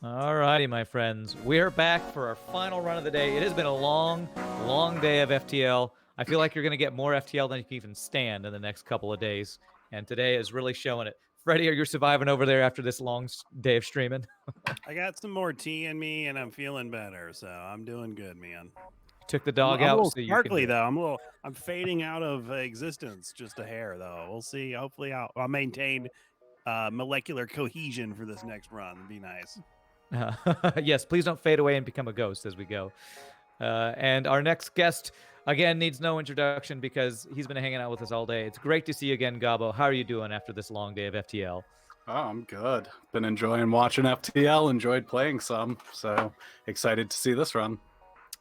All righty, my friends. We're back for our final run of the day. It has been a long, long day of FTL. I feel like you're going to get more FTL than you can even stand in the next couple of days. And today is really showing it. Freddie, are you surviving over there after this long day of streaming? I got some more tea in me, and I'm feeling better, so I'm doing good, man. Took the I'm, dog I'm a out little so you can sparkly do it. though. I'm fading out of existence, just a hair though. We'll see. Hopefully, I'll maintain molecular cohesion for this next run. It'd be nice. Yes, please don't fade away and become a ghost as we go. And our next guest, again, needs no introduction because he's been hanging out with us all day. It's great to see you again, Gabo. How are you doing after this long day of FTL? Oh, I'm good. Been enjoying watching FTL, enjoyed playing some, so excited to see this run.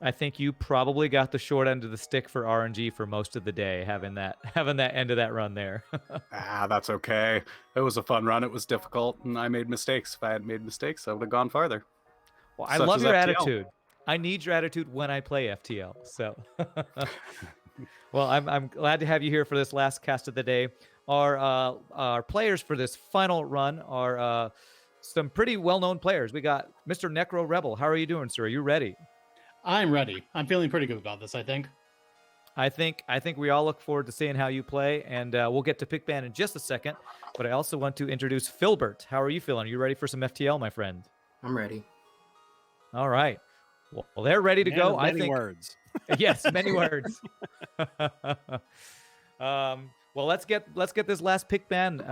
I think you probably got the short end of the stick for RNG for most of the day, having that end of that run there. That's okay. It was a fun run. It was difficult, and I made mistakes. If I hadn't made mistakes, I would have gone farther. Well, I Such love as your FTL. attitude. I need your attitude when I play FTL. So, well, I'm glad to have you here for this last cast of the day. Our players for this final run are some pretty well-known players. We got Mr. Necrorebel. How are you doing, sir? Are you ready? I'm ready. I'm feeling pretty good about this, I think. I think we all look forward to seeing how you play, and we'll get to pick band in just a second. But I also want to introduce Philbert. How are you feeling? Are you ready for some FTL, my friend? I'm ready. All right. Well, they're ready to go. Many I think. words. Yes, many words. Well, let's get this last pick band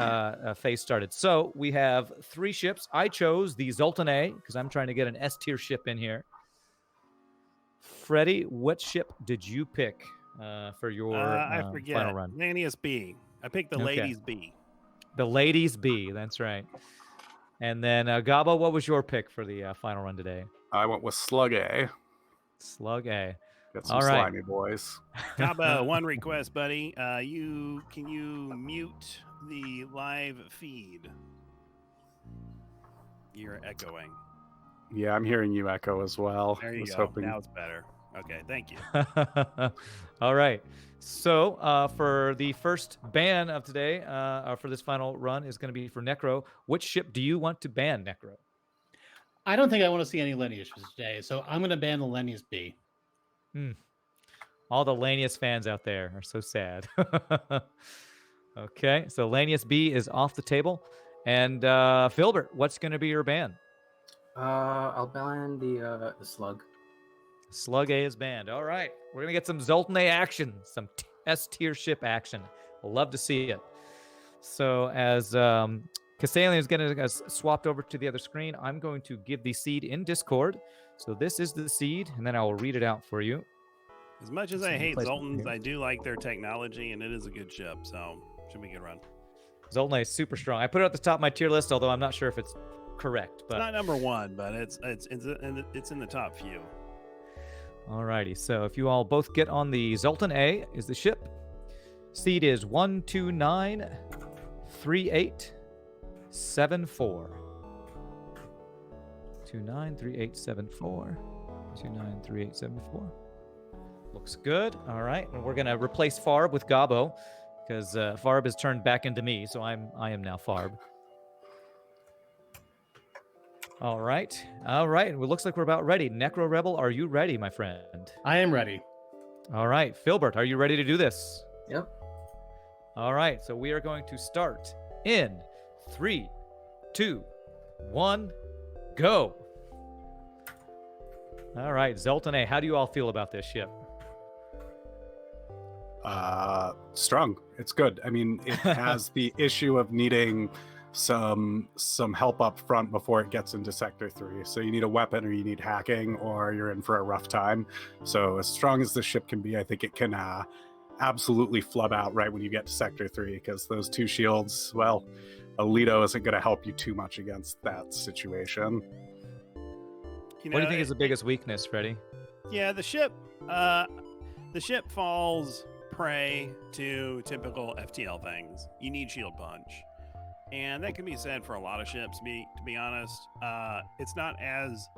phase started. So we have 3 ships. I chose the Zoltan A because I'm trying to get an S tier ship in here. Freddie, what ship did you pick for your I forget. final run? Lanius B. I picked the ladies B. The ladies B. That's right. And then Gabo, what was your pick for the final run today? I went with Slug A. Slug A. Got some All right. slimy boys. Gabo, one request, buddy. Can you mute the live feed? You're echoing. Yeah, I'm hearing you echo as well. There you go. Hoping... Now it's better. Okay, thank you. All right. So for the first ban of today, for this final run, is going to be for Necro. Which ship do you want to ban, Necro? I don't think I want to see any lineage today, so I'm going to ban the Lennius B. All the Lanius fans out there are so sad. Okay, so Lanius B is off the table. And Philbert, what's going to be your ban? I'll ban the slug. Slug A is banned. All right, we're going to get some Zoltan A action, some S-tier ship action. We'll love to see it. So as Kassalian is getting swapped over to the other screen, I'm going to give the seed in Discord. So this is the seed, and then I will read it out for you. As much as I hate Zoltans, I do like their technology, and it is a good ship, so should be a good run. Zoltan A is super strong. I put it at the top of my tier list, although I'm not sure if it's correct. But it's not number 1, but it's in the top few. Alrighty, so if you all both get on the Zoltan A is the ship. Seed is 1293874. 293874. 293874. Looks good. All right, and we're gonna replace Farb with Gabo because Farb has turned back into me, so I am now Farb. All right. It looks like we're about ready. Necrorebel, are you ready, my friend? I am ready. All right. Philbert, are you ready to do this? Yep. All right. So we are going to start in 3, 2, 1, go. All right. Zoltan A, how do you all feel about this ship? Strong. It's good. I mean, it has the issue of needing some help up front before it gets into Sector 3. So you need a weapon or you need hacking or you're in for a rough time. So as strong as the ship can be, I think it can absolutely flub out right when you get to Sector 3 because those 2 shields, well, Alito isn't going to help you too much against that situation. What do you think is the biggest weakness, Freddie? Yeah, the ship falls prey to typical FTL things. You need shield punch. And that can be said for a lot of ships, to be honest. It's not as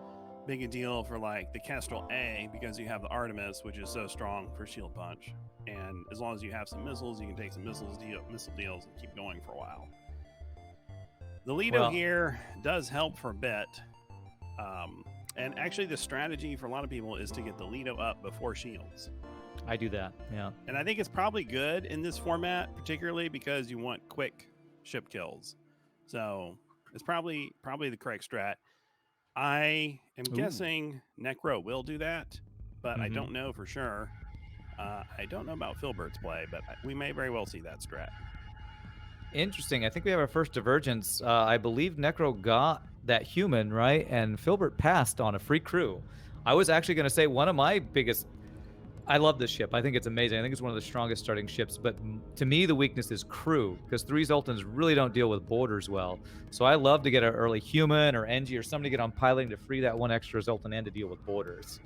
big a deal for like the Kestrel A because you have the Artemis, which is so strong for shield punch. And as long as you have some missiles, you can take some missile deals and keep going for a while. The Lido here does help for a bit, And actually, the strategy for a lot of people is to get the Lido up before shields. I do that. Yeah. And I think it's probably good in this format, particularly because you want quick ship kills. So it's probably the correct strat. I am guessing Necro will do that, but I don't know for sure. I don't know about Filbert's play, but we may very well see that strat. Interesting. I think we have our first divergence. I believe Necro got that human, right? And Philbert passed on a free crew. I was actually going to say one of my biggest... I love this ship. I think it's amazing. I think it's one of the strongest starting ships. But to me, the weakness is crew, because 3 Zoltans really don't deal with borders well. So I love to get an early human or NG or somebody to get on piloting to free that one extra Zoltan and to deal with borders.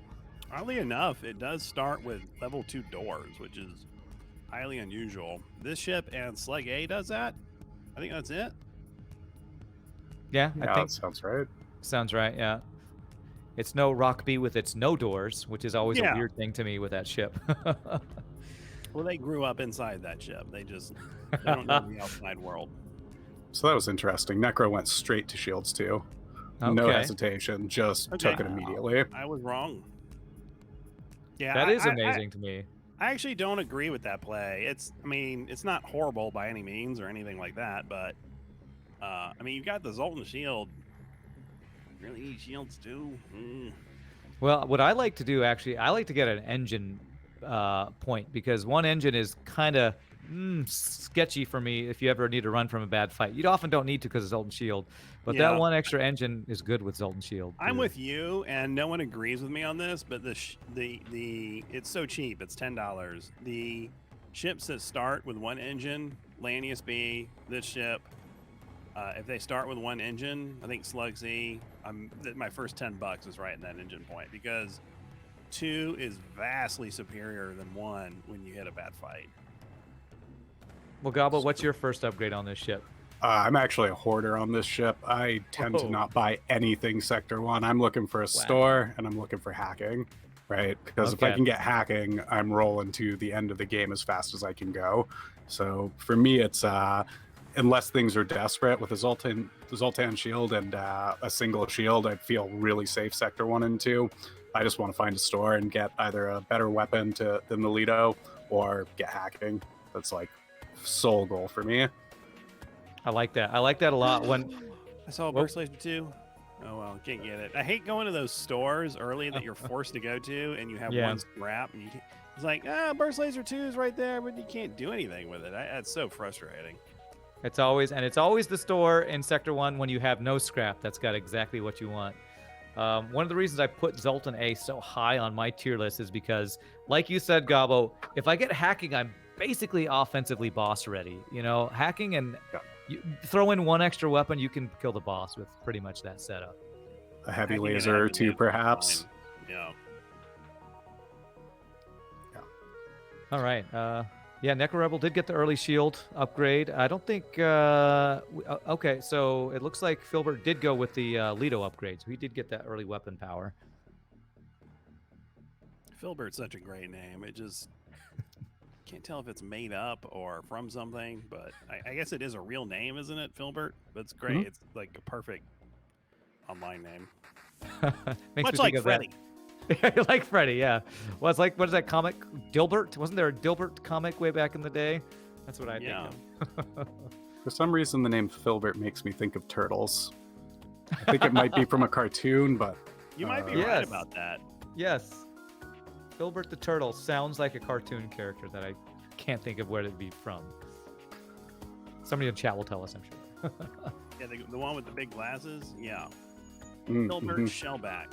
Oddly enough, it does start with level 2 doors, which is highly unusual. This ship and Slug A does that. I think that's it. Yeah, I think that sounds right. sounds right. Yeah, it's no Rock B with its no doors, which is always a weird thing to me with that ship. Well, they grew up inside that ship. They don't know the outside world. So that was interesting. Necro went straight to shields too. No Okay. hesitation, just took it immediately. I was wrong. Yeah, That is amazing to me. I actually don't agree with that play. It's not horrible by any means or anything like that, but you've got the Zoltan shield. Really need shields too. Well, what I like to do, actually, I like to get an engine point, because one engine is kind of sketchy for me if you ever need to run from a bad fight. You often don't need to because of Zoltan Shield, but that one extra engine is good with Zoltan Shield. I'm with you, and no one agrees with me on this, but the it's so cheap. It's $10. The ships that start with one engine, Lanius B, this ship, if they start with one engine, I think Slug Z, my first $10 is right in that engine point, because 2 is vastly superior than 1 when you hit a bad fight. Well, Gobble, what's your first upgrade on this ship? I'm actually a hoarder on this ship. I tend to not buy anything Sector 1. I'm looking for a store, and I'm looking for hacking, right? Because if I can get hacking, I'm rolling to the end of the game as fast as I can go. So for me, it's unless things are desperate with the Zoltan shield and a single shield, I'd feel really safe Sector 1 and 2. I just want to find a store and get either a better weapon than the Lido or get hacking. That's like sole goal for me. I like that. I like that a lot. When I saw a Burst Laser 2. Oh well, can't get it. I hate going to those stores early that you're forced to go to, and you have one scrap, and it's like, Burst Laser 2 is right there, but you can't do anything with it. That's so frustrating. it's always the store in Sector 1 when you have no scrap that's got exactly what you want. One of the reasons I put Zoltan A so high on my tier list is because, like you said, Gabo, if I get hacking, I'm basically offensively boss ready. You know, hacking, and you throw in one extra weapon, you can kill the boss with pretty much that setup. A heavy laser or two, perhaps. Yeah. All right. Yeah, Necrorebel did get the early shield upgrade. I don't think... okay, so it looks like Philbert did go with the Lido upgrade, so he did get that early weapon power. Filbert's such a great name. It just... can't tell if it's made up or from something, but I guess it is a real name, isn't it, Philbert? But it's great. It's like a perfect online name. Much like Freddy. Like Freddy, yeah. Well, it's like, what is that comic? Dilbert? Wasn't there a Dilbert comic way back in the day? That's what I think of. For some reason, the name Filbert makes me think of turtles. I think it might be from a cartoon, but... You might be right about that. Yes. Philbert the Turtle sounds like a cartoon character that I can't think of where it'd be from. Somebody in chat will tell us, I'm sure. Yeah, the one with the big glasses? Yeah. Mm-hmm. Filbert Shellback.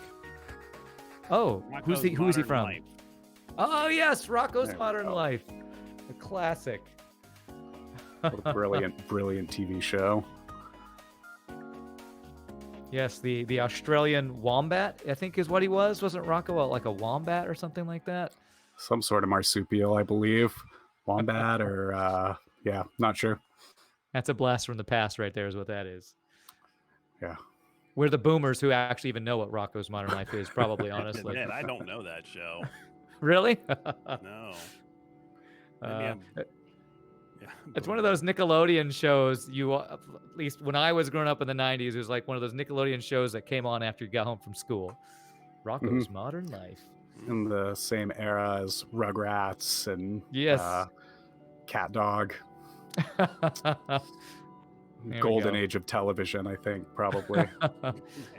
Oh, who is he from? Life. Oh, yes, Rocco's Modern Life. A classic. What a brilliant TV show. Yes, the Australian wombat, I think is what he was. Wasn't Rocco like a wombat or something like that? Some sort of marsupial, I believe. Wombat or, yeah, not sure. That's a blast from the past right there is what that is. Yeah. We're the boomers who actually even know what Rocco's Modern Life is, probably, honestly. Man, I don't know that show. Really? No. Yeah, It's one of those Nickelodeon shows. At least when I was growing up in the '90s, it was like one of those Nickelodeon shows that came on after you got home from school. Rocco's Modern Life. In the same era as Rugrats and Yes. Cat Dog. There we Golden go. age of television, I think, probably.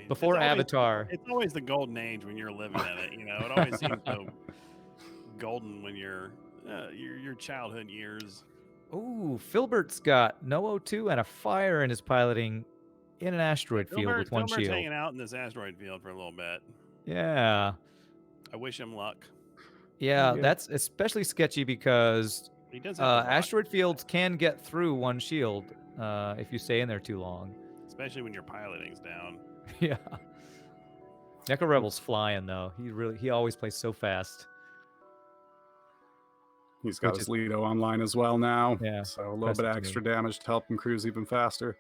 Before It's always- Avatar. It's always the golden age when you're living in it. You know, it always seems so golden when you're your childhood years. Ooh, Philbert's got no O2 and a fire in his piloting in an asteroid field with one Filbert's shield. hanging out in this asteroid field for a little bit. Yeah. I wish him luck. Yeah, Yeah. that's especially sketchy because He does have a rock, asteroid fields can get through one shield if you stay in there too long. especially when your piloting's down. Yeah. Necrorebel's flying though. He always plays so fast. He's got Which his is- Lido online as well now. Yeah, So a little bit of impressive to extra damage to help him cruise even faster.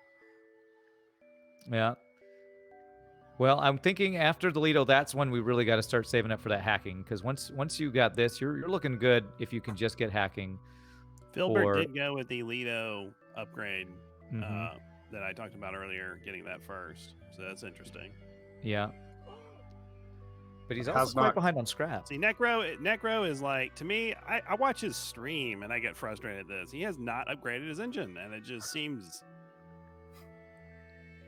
Yeah. Well, I'm thinking after the Lido, that's when we really got to start saving up for that hacking. Because once you got this, you're looking good if you can just get hacking. Filbert Or- did go with the Lido upgrade Mhm. that I talked about earlier, getting that first. So that's interesting. Yeah. But he's Has also quite not- behind on scraps. See, Necro is like, to me, I watch his stream and I get frustrated at this. He has not upgraded his engine, and it just seems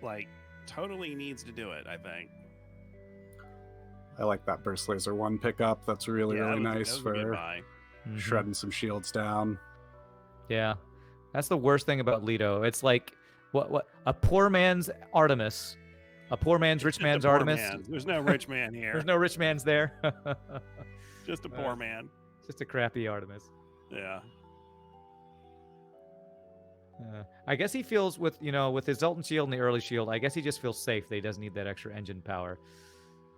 like totally needs to do it, I think. I like that Burst Laser 1 pickup. That's really, Yeah, really that nice was a good for buy. Mhm. shredding some shields down. Yeah. That's the worst thing about Lido. It's like what a poor man's Artemis. A poor man's rich Just a man's poor Artemis. man. There's no rich man here. There's no rich man's there. Just a poor man. Just a crappy Artemis. Yeah. I guess he feels with his Zoltan shield and the early shield. I guess he just feels safe that he doesn't need that extra engine power.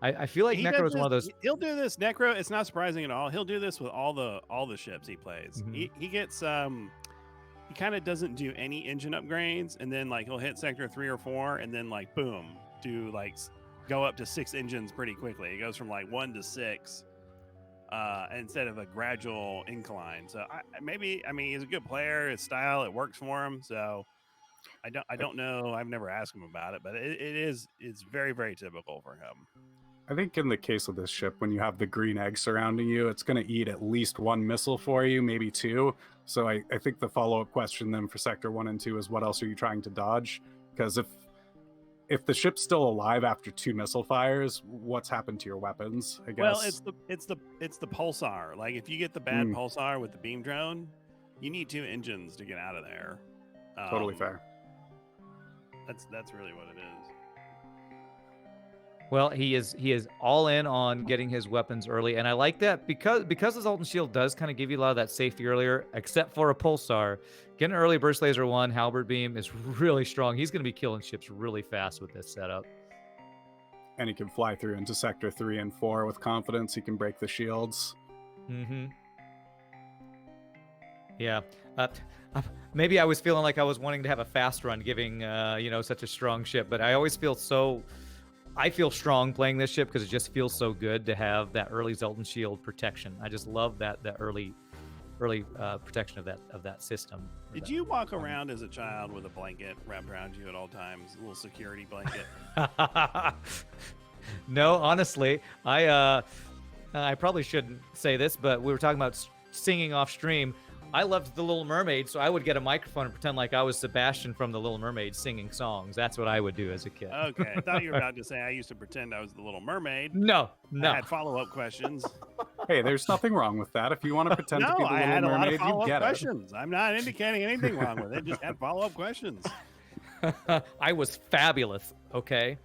I feel like He Necro does is one of this- those. He'll do this. Necro. It's not surprising at all. He'll do this with all the ships he plays. Mhm. He gets He kind of doesn't do any engine upgrades, and then like he'll hit sector 3 or 4, and then like boom, go up to 6 engines pretty quickly. It goes from like 1 to 6. Instead of a gradual incline. So he's a good player. His style, it works for him. So I don't know. I've never asked him about it, but it's very, very typical for him. I think in the case of this ship, when you have the green egg surrounding you, it's going to eat at least 1 missile for you, maybe 2. So I think the follow-up question then for Sector 1 and 2 is what else are you trying to dodge? Because if the ship's still alive after 2 missile fires, what's happened to your weapons? I guess. Well, it's the pulsar. Like if you get the bad pulsar with the beam drone, you need 2 engines to get out of there. Totally fair. That's really what it is. Well, he is all in on getting his weapons early, and I like that because the Zoltan shield does kind of give you a lot of that safety earlier, except for a pulsar. Getting an early burst laser 1 halberd beam is really strong. He's going to be killing ships really fast with this setup. And he can fly through into Sector 3 and 4 with confidence. He can break the shields. Mm-hmm. Yeah. Maybe I was feeling like I was wanting to have a fast run, giving such a strong ship, but I always feel I feel strong playing this ship because it just feels so good to have that early Zoltan shield protection. I just love that early protection of that system. Did you walk around as a child with a blanket wrapped around you at all times, a little security blanket? No, honestly, I probably shouldn't say this, but we were talking about singing off stream. I loved The Little Mermaid, so I would get a microphone and pretend like I was Sebastian from The Little Mermaid singing songs. That's what I would do as a kid. Okay, I thought you were about to say I used to pretend I was the Little Mermaid. No. I had follow-up questions. Hey, there's nothing wrong with that. If you want to pretend to No, be the I Little had a lot of Mermaid, you follow-up get it. questions. I'm not indicating anything wrong with it. Just had follow-up questions. I was fabulous, okay?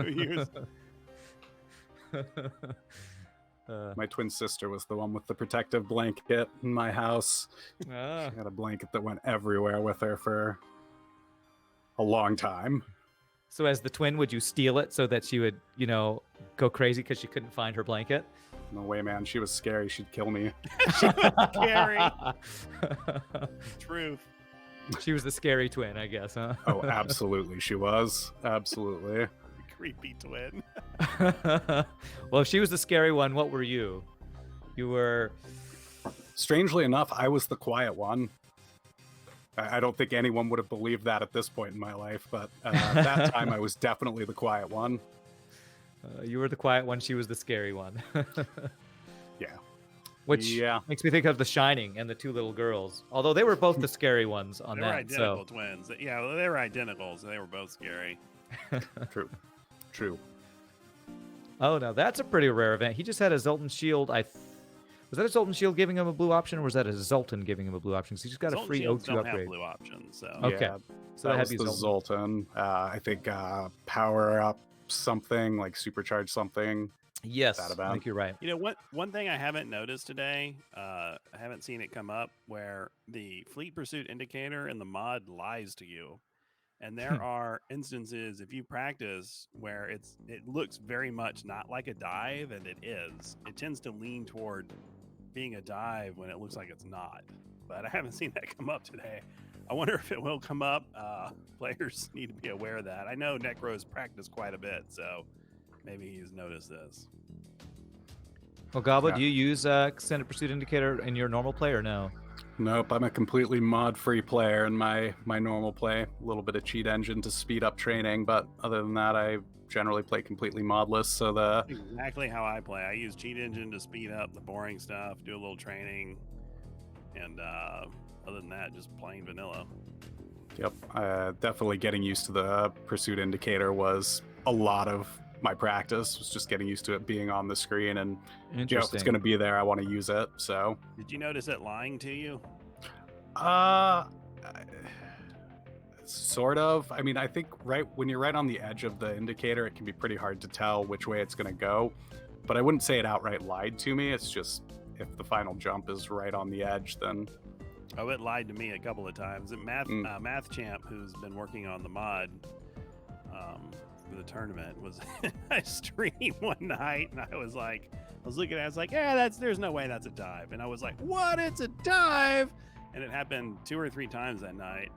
You- My twin sister was the one with the protective blanket in my house. She had a blanket that went everywhere with her for a long time. So as the twin, would you steal it so that she would, go crazy because she couldn't find her blanket? No way, man. She was scary. She'd kill me. Scary. Truth. She was the scary twin, I guess, huh? Oh, absolutely. She was. Absolutely. Creepy twin. Well, if she was the scary one, what were you? You were... Strangely enough, I was the quiet one. I don't think anyone would have believed that at this point in my life, but that time I was definitely the quiet one. You were the quiet one. She was the scary one. Yeah. Which Yeah. makes me think of The Shining and the two little girls. Although they were both the scary ones on They were that. identical twins. Yeah, well, they were identical, so they were both scary. True. Oh, no, that's a pretty rare event. He just had a Zoltan Shield. Was that a Zoltan Shield giving him a blue option, or was that a Zoltan giving him a blue option? Because he just got Zoltan a free shields O2 don't upgrade. have blue options, so. Okay. Yeah, So that had was to be the Zoltan. I think power up something, like supercharge something. Yes, That I event. think you're right. You know, one thing I haven't noticed today, I haven't seen it come up, where the fleet pursuit indicator in the mod lies to you. And there are instances, if you practice, where it looks very much not like a dive, and it is. It tends to lean toward being a dive when it looks like it's not. But I haven't seen that come up today. I wonder if it will come up. Players need to be aware of that. I know Necro's practiced quite a bit, so maybe he's noticed this. Well, Gabo, Yeah. do you use extended pursuit indicator in your normal play or no? Nope, I'm a completely mod-free player in my normal play. A little bit of cheat engine to speed up training, but other than that, I generally play completely modless. So the Exactly how I play. I use cheat engine to speed up the boring stuff, do a little training, and other than that, just plain vanilla. Yep, definitely getting used to the pursuit indicator was a lot of my practice. Was just getting used to it being on the screen, and if it's Interesting. going to be there, I want to use it. So, Did you notice it lying to you? sort of. I mean, I think when you're right on the edge of the indicator, it can be pretty hard to tell which way it's going to go. But I wouldn't say it outright lied to me. It's just if the final jump is right on the edge, then Oh, it lied to me a couple of times. And Math Champ, who's been working on the mod for the tournament, was in my stream one night, and I was looking at it, I was like, yeah, there's no way that's a dive. And I was like, what? It's a dive? And it happened 2 or 3 times that night.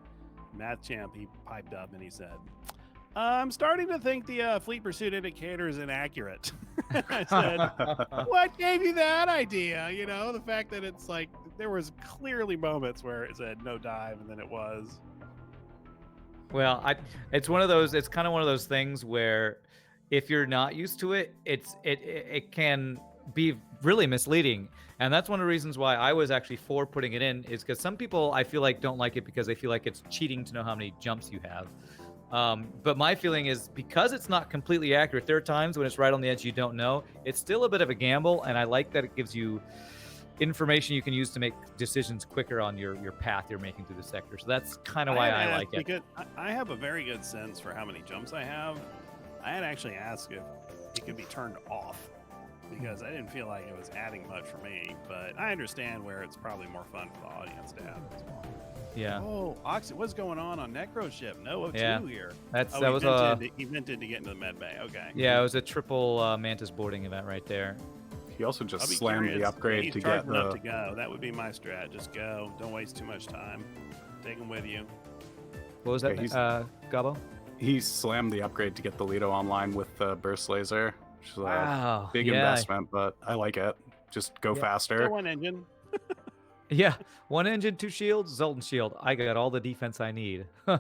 Math Champ, he piped up and he said, I'm starting to think the fleet pursuit indicator is inaccurate. I said, what gave you that idea? You know, the fact that it's like, there was clearly moments where it said no dive, and then it was. Well, it's one of those. It's kind of one of those things where, if you're not used to it, it can be really misleading, and that's one of the reasons why I was actually for putting it in. Is because some people I feel like don't like it because they feel like it's cheating to know how many jumps you have. But my feeling is because it's not completely accurate. There are times when it's right on the edge you don't know. It's still a bit of a gamble, and I like that it gives you information you can use to make decisions quicker on your path you're making through the sector. So that's kind of why I like it. I have a very good sense for how many jumps I have. I had actually asked if it could be turned off because I didn't feel like it was adding much for me, but I understand where it's probably more fun for the audience to have as well. Yeah. Oh, Oxy, what's going on Necro ship? No O2 Yeah. here. That Oh, was he vented to get into the med bay. Okay. Yeah, it was a triple Mantis boarding event right there. he also just I'll be slammed curious. the upgrade He's to get charging up the. to go. That would be my strat. Just go. Don't waste too much time. Take him with you. What was that, Yeah, Gabo? He slammed the upgrade to get the Lido online with the burst laser, which is a Wow. big investment, but I like it. Just go faster. Go one engine. Yeah. 1 engine, 2 shields, Zoltan shield. I got all the defense I need. I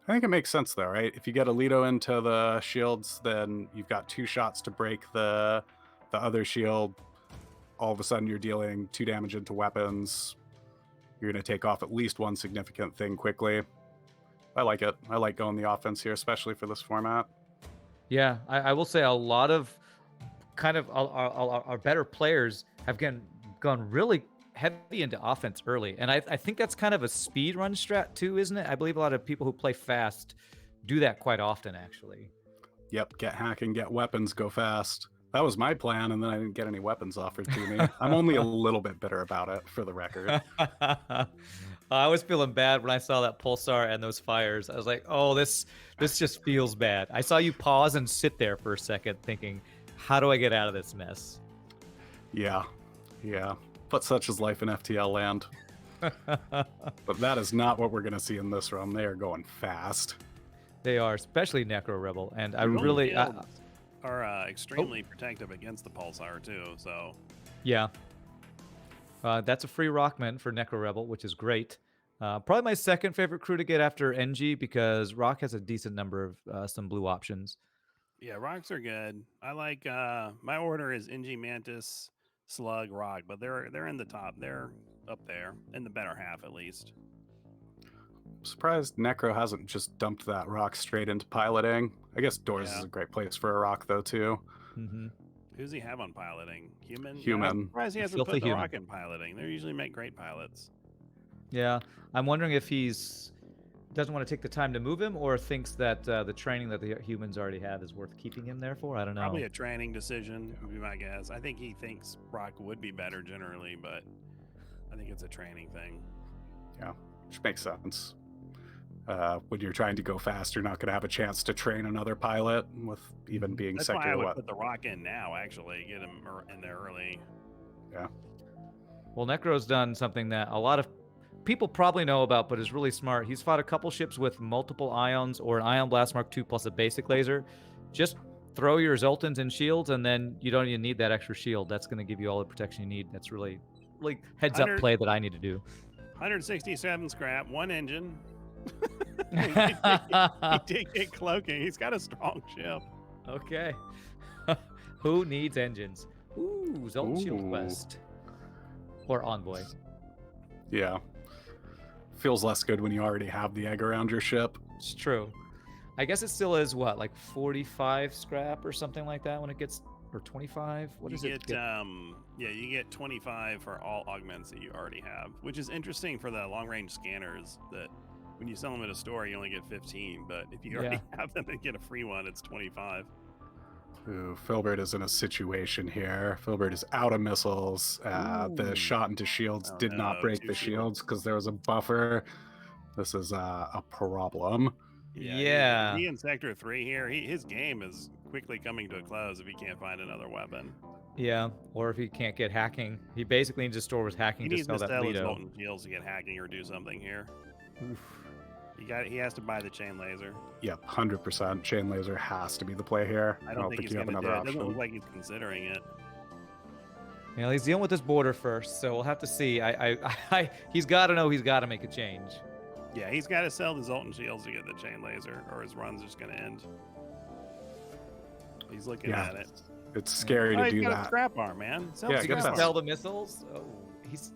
think it makes sense though, right? If you get a Lido into the shields, then you've got 2 shots to break the other shield. All of a sudden you're dealing 2 damage into weapons. You're going to take off at least 1 significant thing quickly. I like it. I like going the offense here, especially for this format. Yeah, I will say a lot of kind of our better players have gone really heavy into offense early. And I think that's kind of a speed run strat too, isn't it? I believe a lot of people who play fast do that quite often, actually. Yep, get hacking, get weapons, go fast. That was my plan, and then I didn't get any weapons offered to me. I'm only a little bit bitter about it, for the record. I was feeling bad when I saw that pulsar and those fires. I was like, oh, this just feels bad. I saw you pause and sit there for a second thinking, how do I get out of this mess? Yeah. But such is life in FTL land. But that is not what we're going to see in this run. They are going fast. They are, especially Necrorebel. And I Golden really... Fields are extremely protective against the pulsar too. So yeah. That's a free Rockman for Necrorebel, which is great. Probably my second favorite crew to get after NG because Rock has a decent number of some blue options. Yeah, rocks are good. I like my order is NG Mantis, Slug, Rock, but they're in the top. They're up there in the better half at least. I'm surprised Necro hasn't just dumped that rock straight into piloting. I guess Doors Yeah. is a great place for a rock though too. Mm-hmm. Who's he have on piloting? Human. Human. I'm surprised he hasn't Filthy put the human. rock in piloting. They usually make great pilots. Yeah, I'm wondering if doesn't want to take the time to move him, or thinks that the training that the humans already have is worth keeping him there for. I don't know. Probably a training decision would be my guess. I think he thinks Rock would be better generally, but I think it's a training thing. Yeah, which makes sense. When you're trying to go fast, you're not going to have a chance to train another pilot with even being That's why I sector would what. put the Rock in now. Actually, get him in there early. Well, Necro's done something that a lot of people probably know about, but is really smart. He's fought a couple ships with multiple ions or an Ion Blast Mark II plus a basic laser. Just throw your Zoltans and shields, and then you don't even need that extra shield. That's going to give you all the protection you need. That's really heads up 100 play that I need to do. 167 scrap, one engine. he did get cloaking. He's got a strong ship. Okay. Who needs engines? Ooh, Zoltan Shield Ooh. Quest. Or Envoy. Yeah. Feels less good when you already have the egg around your ship. It's true. I guess it still is what, like 45 scrap or something like that when it gets, or 25? What is it? Yeah, you get 25 for all augments that you already have, which is interesting for the long-range scanners that when you sell them at a store, you only get 15, but if you already have them and get a free one, it's 25. Ooh, Philbert is in a situation here. Philbert is out of missiles. The Ooh. shot into shields Oh, did not no, break 2 the shields. shields because there was a buffer. This is a problem. Yeah. He in Sector 3 here, his game is quickly coming to a close if he can't find another weapon. Yeah, or if he can't get hacking. He basically needs to store with He hacking to needs sell to that sell his Lido. Zoltan shields to get hacking or do something here. He has to buy the chain laser. Yep, 100%. Chain laser has to be the play here. I don't think he's you have going to do another it. It doesn't option. look like he's considering it. Yeah, he's dealing with this border first, so we'll have to see. He's got to know he's got to make a change. Yeah, he's got to sell the Zoltan shields to get the chain laser, or his run's just going to end. He's looking Yeah. at it. It's scary Oh, to he's do got a that. scrap arm, man. Sell Yeah, the get scrap that. arm. Sell the missiles? Oh, he's...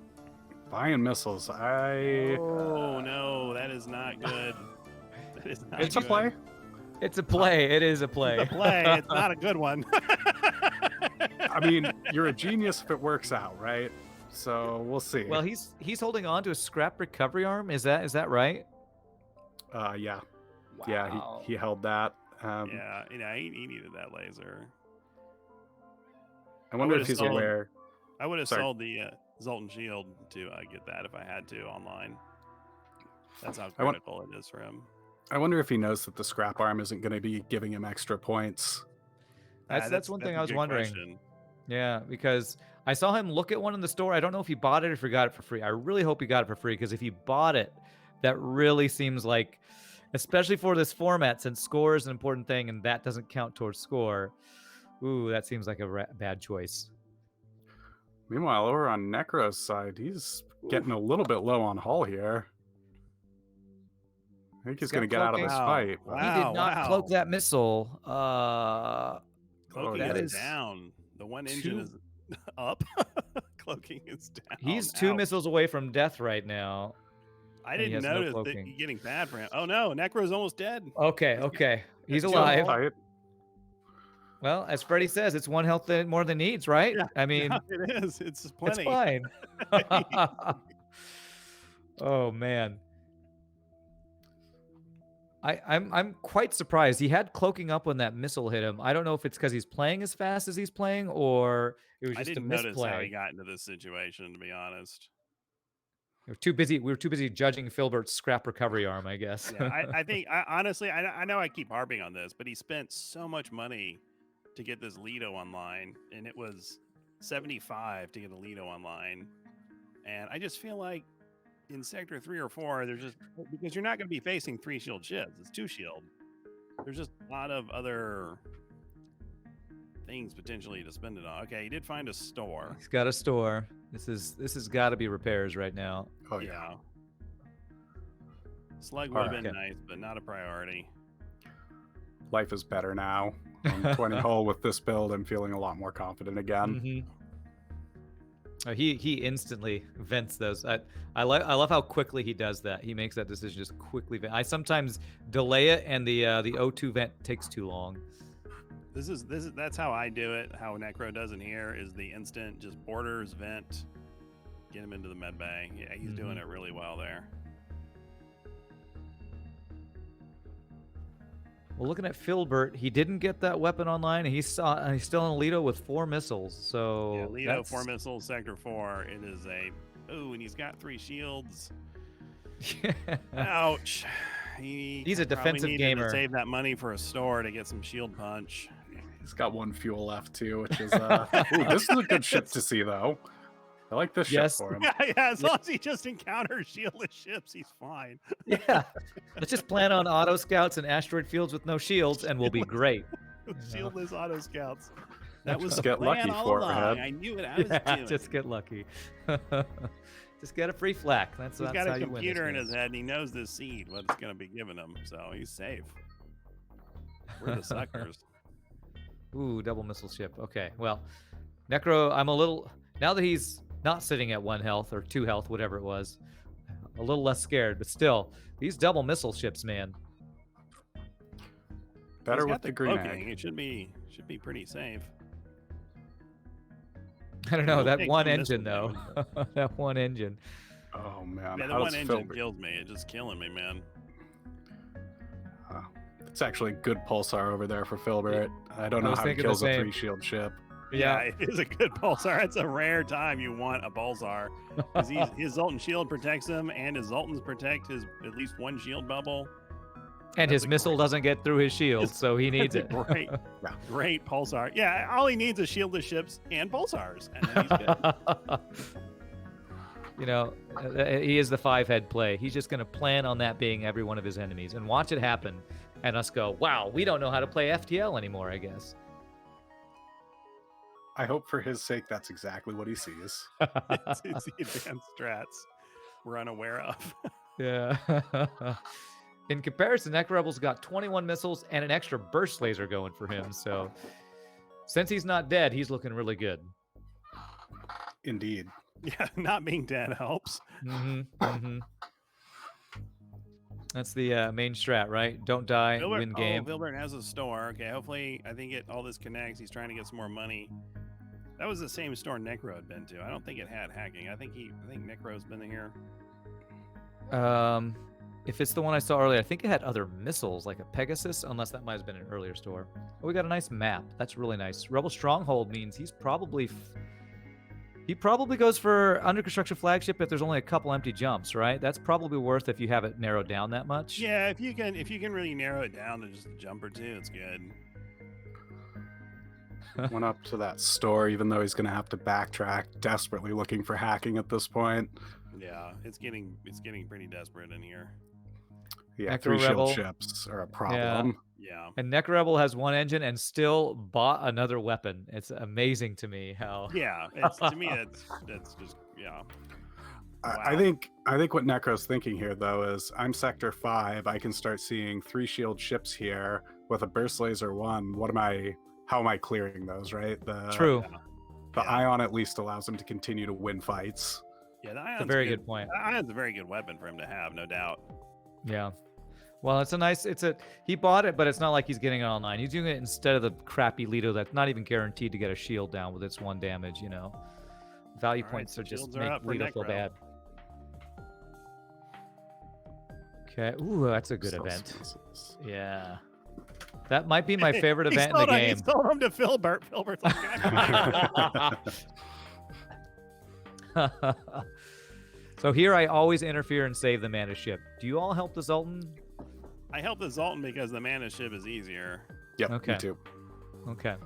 Buying missiles. Oh, no, that is not good. That is not It's a good. play. It's a play. It is a play. It's a play. It's not a good one. I mean, you're a genius if it works out, right? So we'll see. Well, he's holding on to a scrap recovery arm. Is that right? Yeah. Wow. Yeah, he held that. Yeah, he needed that laser. I wonder if would've he's sold- aware. I would have Sorry. sold the Zoltan shield to get that if I had to online. That's how I want- critical it is for him. I wonder if he knows that the scrap arm isn't going to be giving him extra points. That's one thing a I was good wondering. question. Yeah, because I saw him look at one in the store. I don't know if he bought it or if he got it for free. I really hope he got it for free, because if he bought it, that really seems like, especially for this format, since score is an important thing and that doesn't count towards score. Ooh, that seems like a bad choice. Meanwhile, over on Necro's side, he's getting a little bit low on hull here. I think he's got going to get out of cloaking. this Wow. fight. Wow. He did not cloak that missile. Cloaking that is is down. The one engine is up. Cloaking is down. He's 2 Ouch. missiles away from death right now. I and he didn't has no notice that cloaking. you're getting bad for him. Oh no, Necro's almost dead. Okay. He's He's alive. Fight. Well, as Freddy says, it's one health more than needs, right? Yeah, I mean, Yeah, it is. It's it's plenty. fine. Oh man. I'm quite surprised. He had cloaking up when that missile hit him. I don't know if it's because he's playing as fast as he's playing, or it was I just a didn't notice how he misplay. got into this situation, to be honest. We were too busy judging Filbert's scrap recovery arm, I guess. Yeah, I think honestly, I know I keep harping on this, but he spent so much money to get this Lido online, and it was 75 to get a Lido online, and I just feel like in Sector 3 or 4, there's just, because you're not going to be facing 3 shield ships, it's 2 shield. There's just a lot of other things potentially to spend it on. Okay, he did find a store. He's got a store. This has got to be repairs right now. Oh yeah. Yeah. Slug would have Alright. been nice, but not a priority. Life is better now. On 20 hull with this build, I'm feeling a lot more confident again. He instantly vents those. I love how quickly he does that. He makes that decision just quickly. I sometimes delay it, and the O2 vent takes too long. That's how I do it. How Necro does in here is the instant just orders vent, get him into the med bay. Yeah, he's doing it really well there. Well, looking at Philbert, he didn't get that weapon online. He's still in Alito with 4 missiles. So Yeah, Alito, that's 4 missiles, sector 4. It is and he's got 3 shields. Ouch. He's a probably defensive needed gamer. To save that money for a store to get some shield punch. He's got 1 fuel left too, which is ooh, this is a good ship to see though. I like this Yes. ship for him. Yeah, as long as he just encounters shieldless ships, he's fine. Yeah. Let's just plan on auto scouts and asteroid fields with no shields, and we'll be great. Shieldless auto scouts. That was Just the get plan lucky all for it, along. man. I knew what I was Yeah, doing. just get lucky. Just get a free flak. That's He's that's got how a you win this computer in game. his head, and he knows this seed, what it's going to be giving him, so he's safe. We're the suckers. Ooh, double missile ship. Okay, well, Necro, I'm a little now that he's not sitting at 1 health or 2 health, whatever it was. A little less scared, but still, these double missile ships, man. Better He's got with the green cloaking. egg. It should be pretty safe. I don't know He'll that take one some missile engine though. That one engine. Oh man, Man, the how one does engine Filbert? kills me. It's just killing me, man. It's actually a good pulsar over there for Filbert. I don't I know was how he thinking the kills a same. 3 shield ship. Yeah, it is a good pulsar. It's a rare time you want a pulsar. Because his Zoltan shield protects him, and his Zoltans protect his at least 1 shield bubble. And his That's a missile great- doesn't get through his shield, It's- so he needs It's it. a great, great pulsar. Yeah, all he needs is shieldless ships and pulsars, and then he's good. You know, he is the 5-head play. He's just going to plan on that being every one of his enemies and watch it happen, and us go, wow, we don't know how to play FTL anymore, I guess. I hope for his sake that's exactly what he sees. it's the advanced strats we're unaware of. Yeah. In comparison, Necrorebel's got 21 missiles and an extra burst laser going for him. So since he's not dead, he's looking really good. Indeed. Yeah, not being dead helps. That's the main strat, right? Don't die, Filbert, win game. Filbert has a store. Okay, hopefully, I think all this connects. He's trying to get some more money. That was the same store Necro had been to. I don't think it had hacking. I think Necro's been here. If it's the one I saw earlier, I think it had other missiles, like a Pegasus, unless that might have been an earlier store. Oh, we got a nice map. That's really nice. Rebel Stronghold means he's probably... He probably goes for under construction flagship if there's only a couple empty jumps, right? That's probably worth if you have it narrowed down that much. Yeah, if you can really narrow it down to just a jump or 2, it's good. Went up to that store, even though he's going to have to backtrack, desperately looking for hacking at this point. Yeah, it's getting pretty desperate in here. Yeah, 3 shield Necrorebel. ships are a problem. Yeah. And Necrorebel has 1 engine and still bought another weapon. It's amazing to me how... Yeah, to me that's just yeah. I think what Necro's thinking here though is I'm sector 5. I can start seeing 3 shield ships here with a burst laser 1. How am I clearing those? Right. True. The ion at least allows him to continue to win fights. Yeah, the That's a ion's very good point. The ion's a very good weapon for him to have, no doubt. Yeah. Well, he bought it, but it's not like he's getting it online. He's doing it instead of the crappy Lido that's not even guaranteed to get a shield down with its 1 damage, you know. Value All right, points are just shields are make up for Lido feel Necro. bad. Okay. Ooh, that's a good So event. senseless. Yeah. That might be my favorite He event in the sold him- game. He sold him to Philbert. Philbert's like, So here I always interfere and save the mana ship. Do you all help the Zoltan? I help the Zoltan because the mana ship is easier. Yep, Okay. me too. Okay.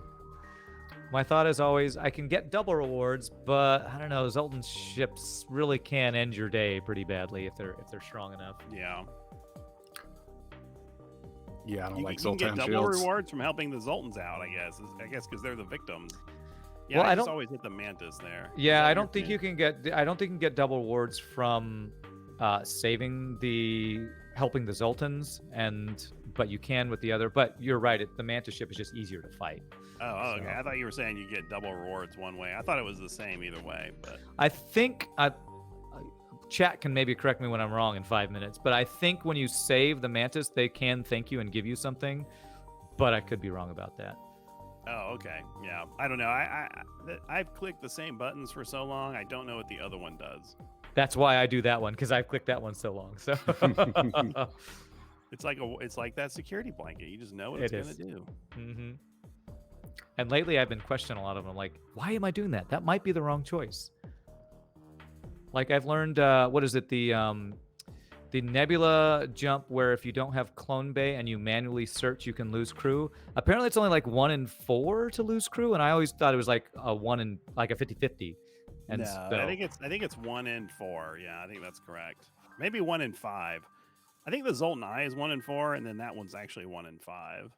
My thought is always I can get double rewards, but I don't know. Zoltan ships really can end your day pretty badly if they're strong enough. Yeah. Yeah, I don't You like can get Zoltan double shields. rewards from helping the Zoltans out, I guess. I guess because they're the victims. Yeah, Well, I I just don't- always hit the mantis there. Is Yeah, that I your don't think thing? you can get. I don't think you can get double rewards from saving the helping the Zoltans, but you can with the other. But you're right. The Mantis ship is just easier to fight. Oh, okay. So- I thought you were saying you get double rewards one way. I thought it was the same either way, but I think chat can maybe correct me when I'm wrong in 5 minutes, but I think when you save the Mantis, they can thank you and give you something. But I could be wrong about that. oh, okay. Yeah, I don't know. I've clicked the same buttons for so long. I don't know what the other one does. That's why I do that one because I've clicked that one so long. So It's like that security blanket. You just know what It it's is. gonna do. hmm And lately, I've been questioning a lot of them. Like, why am I doing that? That might be the wrong choice. Like I've learned, what is it? The Nebula jump where if you don't have Clone Bay and you manually search, you can lose crew. Apparently, it's only like 1 in 4 to lose crew, and I always thought it was like a 1 in like a 50-50. And No, so, I think it's 1 in 4. Yeah, I think that's correct. Maybe 1 in 5. I think the Zoltan Eye is 1 in 4, and then that one's actually 1 in 5.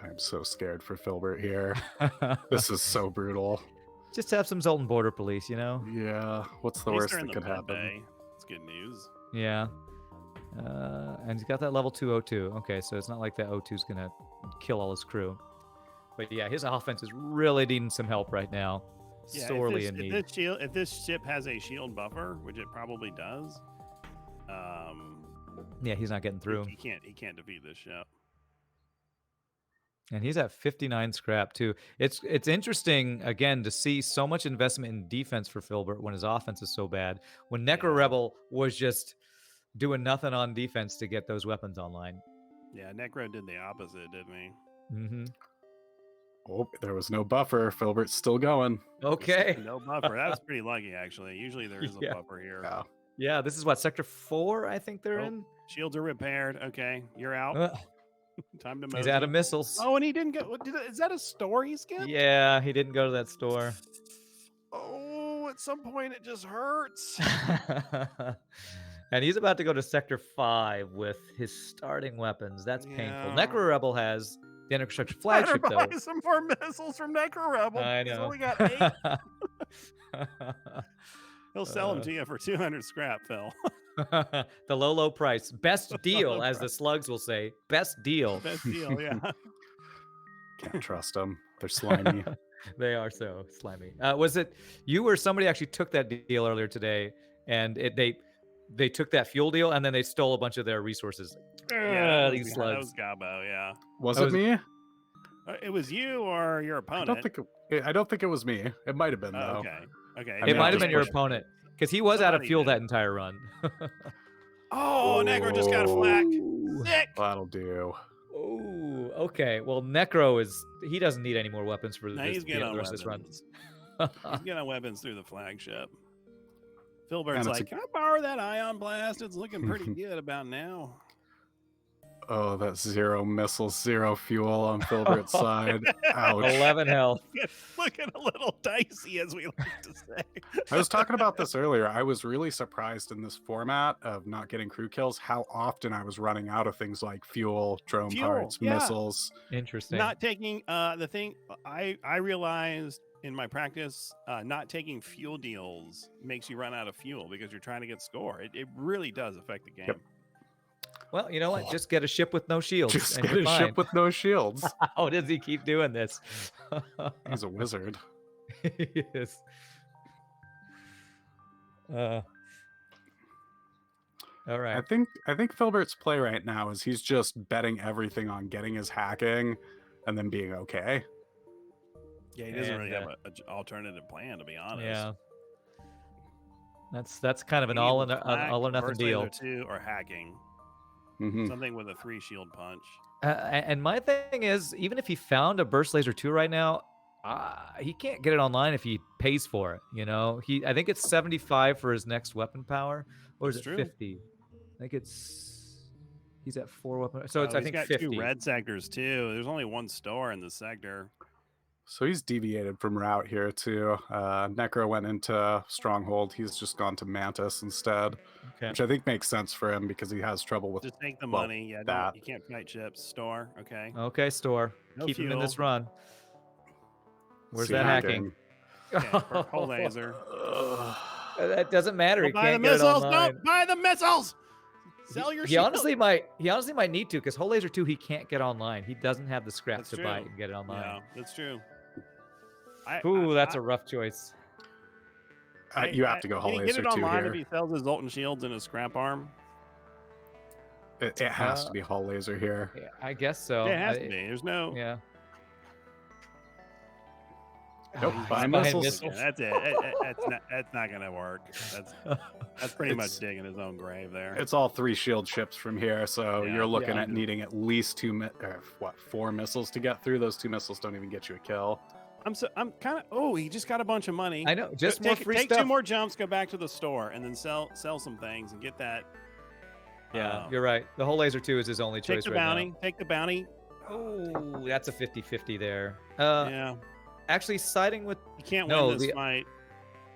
I'm so scared for Filbert here. This is so brutal. just have some Zoltan border police, you know? Yeah. What's the At least worst they're in that the could med happen? bay. It's good news. Yeah. And he's got that level 2 O2. Okay, so it's not like that O2's gonna kill all his crew. But yeah, his offense is really needing some help right now. Yeah, Sorely in need. if this ship has a shield buffer, which it probably does, Yeah, he's not getting through. he can't defeat this ship. And he's at 59 scrap too. It's interesting again to see so much investment in defense for Filbert when his offense is so bad. When Necrorebel was just doing nothing on defense to get those weapons online. Yeah, Necro did the opposite, didn't he? Mm-hmm. Oh, there was no buffer. Filbert's still going. Okay. No buffer. That was pretty lucky, actually. Usually there is a Yeah. buffer here. Yeah. Yeah, this is what sector 4 I think they're Oh, in. Shields are repaired. Okay, you're out. Ugh, Time to move. he's out of missiles. Oh, and he didn't go. Is that a store he skipped? Yeah, he didn't go to that store. Oh, at some point it just hurts. And he's about to go to sector 5 with his starting weapons. That's painful. Yeah. Necrorebel has the infrastructure Better flagship though. buy some more missiles from Necrorebel. I He's know. only got 8. He'll sell them to you for 200 scrap, Phil. The low price. Best deal, as the slugs will say. Best deal. Best deal, yeah. Can't trust them. They're slimy. They are so slimy. Was it you or somebody actually took that deal earlier today and they took that fuel deal and then they stole a bunch of their resources? Yeah, These that slugs. was Gabo, yeah. Was That it was- me? It was you or your opponent. I don't think it was me. It might have been Oh, though. okay. Okay. I It mean, might have just been your pushed- opponent because he was out of Somebody fuel did. that entire run. Oh, Necro just got a flack. Sick. That'll do. Oh, okay. Well, Necro he doesn't need any more weapons for No, this, he's good on the rest of this run. weapons. He's getting weapons through the flagship. Philbert's And it's like, can I borrow that ion blast? It's looking pretty good about now. Oh, that's 0 missiles, 0 fuel on Filbert's side. Ouch. 11 health. Looking a little dicey, as we like to say. I was talking about this earlier. I was really surprised in this format of not getting crew kills how often I was running out of things like fuel, drone Fuel, parts, yeah. missiles. Interesting. Not taking the thing I realized in my practice, not taking fuel deals makes you run out of fuel because you're trying to get score. It really does affect the game. Yep. Well, you know what? Just get a ship with no shields. Just and get you're a fine. ship with no shields. How does he keep doing this? He's a wizard. He is. All right. I think Filbert's play right now is he's just betting everything on getting his hacking and then being okay. Yeah, he doesn't And, really have an alternative plan, to be honest. Yeah. That's kind of an He needs all a or flag, nothing burst deal. laser 2, or hacking. Mhm. Something with a 3 shield punch. And my thing is, even if he found a burst laser 2 right now, he can't get it online if he pays for it. You know, I think it's 75 for his next weapon power, or is That's it true. 50? I think he's at 4 weapon. So it's Oh, I he's think got 50. 2 red sectors too. There's only one store in the sector. So he's deviated from route here too. Necro went into Stronghold. He's just gone to Mantis instead, Okay. which I think makes sense for him because he has trouble with. Just take the well, money. Yeah, that. you can't fight chips. Store. Okay. Okay, store. No Keep him in this fuel. run. Where's See that hacking? Okay, whole laser. That doesn't matter. Go He buy the can't get it missiles. online. No, buy the missiles. Sell your He shield. honestly might need to, because Whole Laser 2 he can't get online. He doesn't have the scrap That's to true. buy it and get it Yeah, online. that's true. Ooh, that's a rough choice. You have to go Can Whole he Laser get it 2 online if here. he sells his Zoltan shields and his scrap arm? It has to be Whole Laser here. Yeah, I guess so. Yeah, it has to be. There's no. Yeah. Nope, he's buy buying missiles. Yeah, that's it. That's not gonna work. That's pretty much digging his own grave there. It's all 3 shield ships from here, so Yeah. you're looking Yeah. at needing at least 4 missiles to get through. Those 2 missiles don't even get you a kill. I'm kind of. Oh, he just got a bunch of money. I know, just more free take stuff. 2 more jumps, go back to the store, and then sell some things and get that. Yeah, you're right. The Whole Laser 2 is his only Take choice the right bounty. Take the bounty. now. Oh, that's a 50-50 there. Yeah, Actually, siding with you can't no, win this the- fight.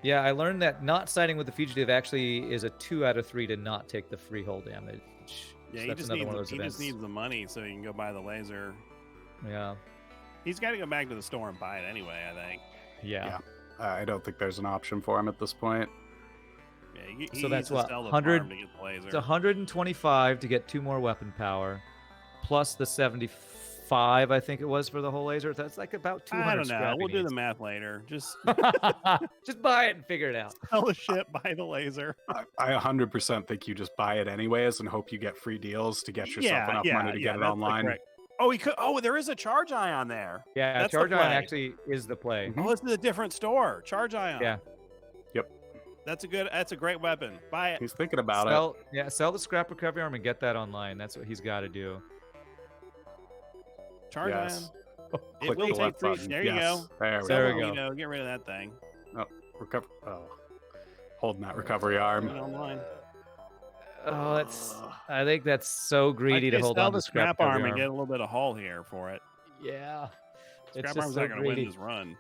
yeah, I learned that not siding with the fugitive actually is a 2 out of 3 to not take the free hull damage. Yeah, So he that's just another needs one of those he events. just needs the money so he can go buy the laser. Yeah. He's got to go back to the store and buy it anyway. I think. Yeah. I don't think there's an option for him at this point. Yeah, he So that's needs to what, sell the 100 farm to get the laser. It's 125 to get 2 more weapon power, plus the 75 I think it was for the whole laser. That's like about 200. I don't know. scrap he We'll do the needs. math later. Just Just buy it and figure it out. sell the ship, buy the laser. I 100% think you just buy it anyways and hope you get free deals to get yourself enough money to get it that's online. correct. Oh, he could. Oh, there is a charge ion there. Yeah, That's the Charge Ion play. actually is the play. Mhm. Oh, this is a different store. Charge ion. Yeah. Yep. That's a great weapon. Buy it. He's thinking about it. Sell the scrap recovery arm and get that online. That's what he's got to do. Charge Yes. ion. It Click will the take left free. button. There you Yes. go. There we There go. we go. You know, get rid of that thing. Recover. Oh, holding that recovery arm. Put it online. Oh, I think that's so greedy to I'd say hold sell on the to scrap scrap arm recovery and get a little bit of hull here for it. Yeah. It's Scrap just arm's so not going to win greedy. this run.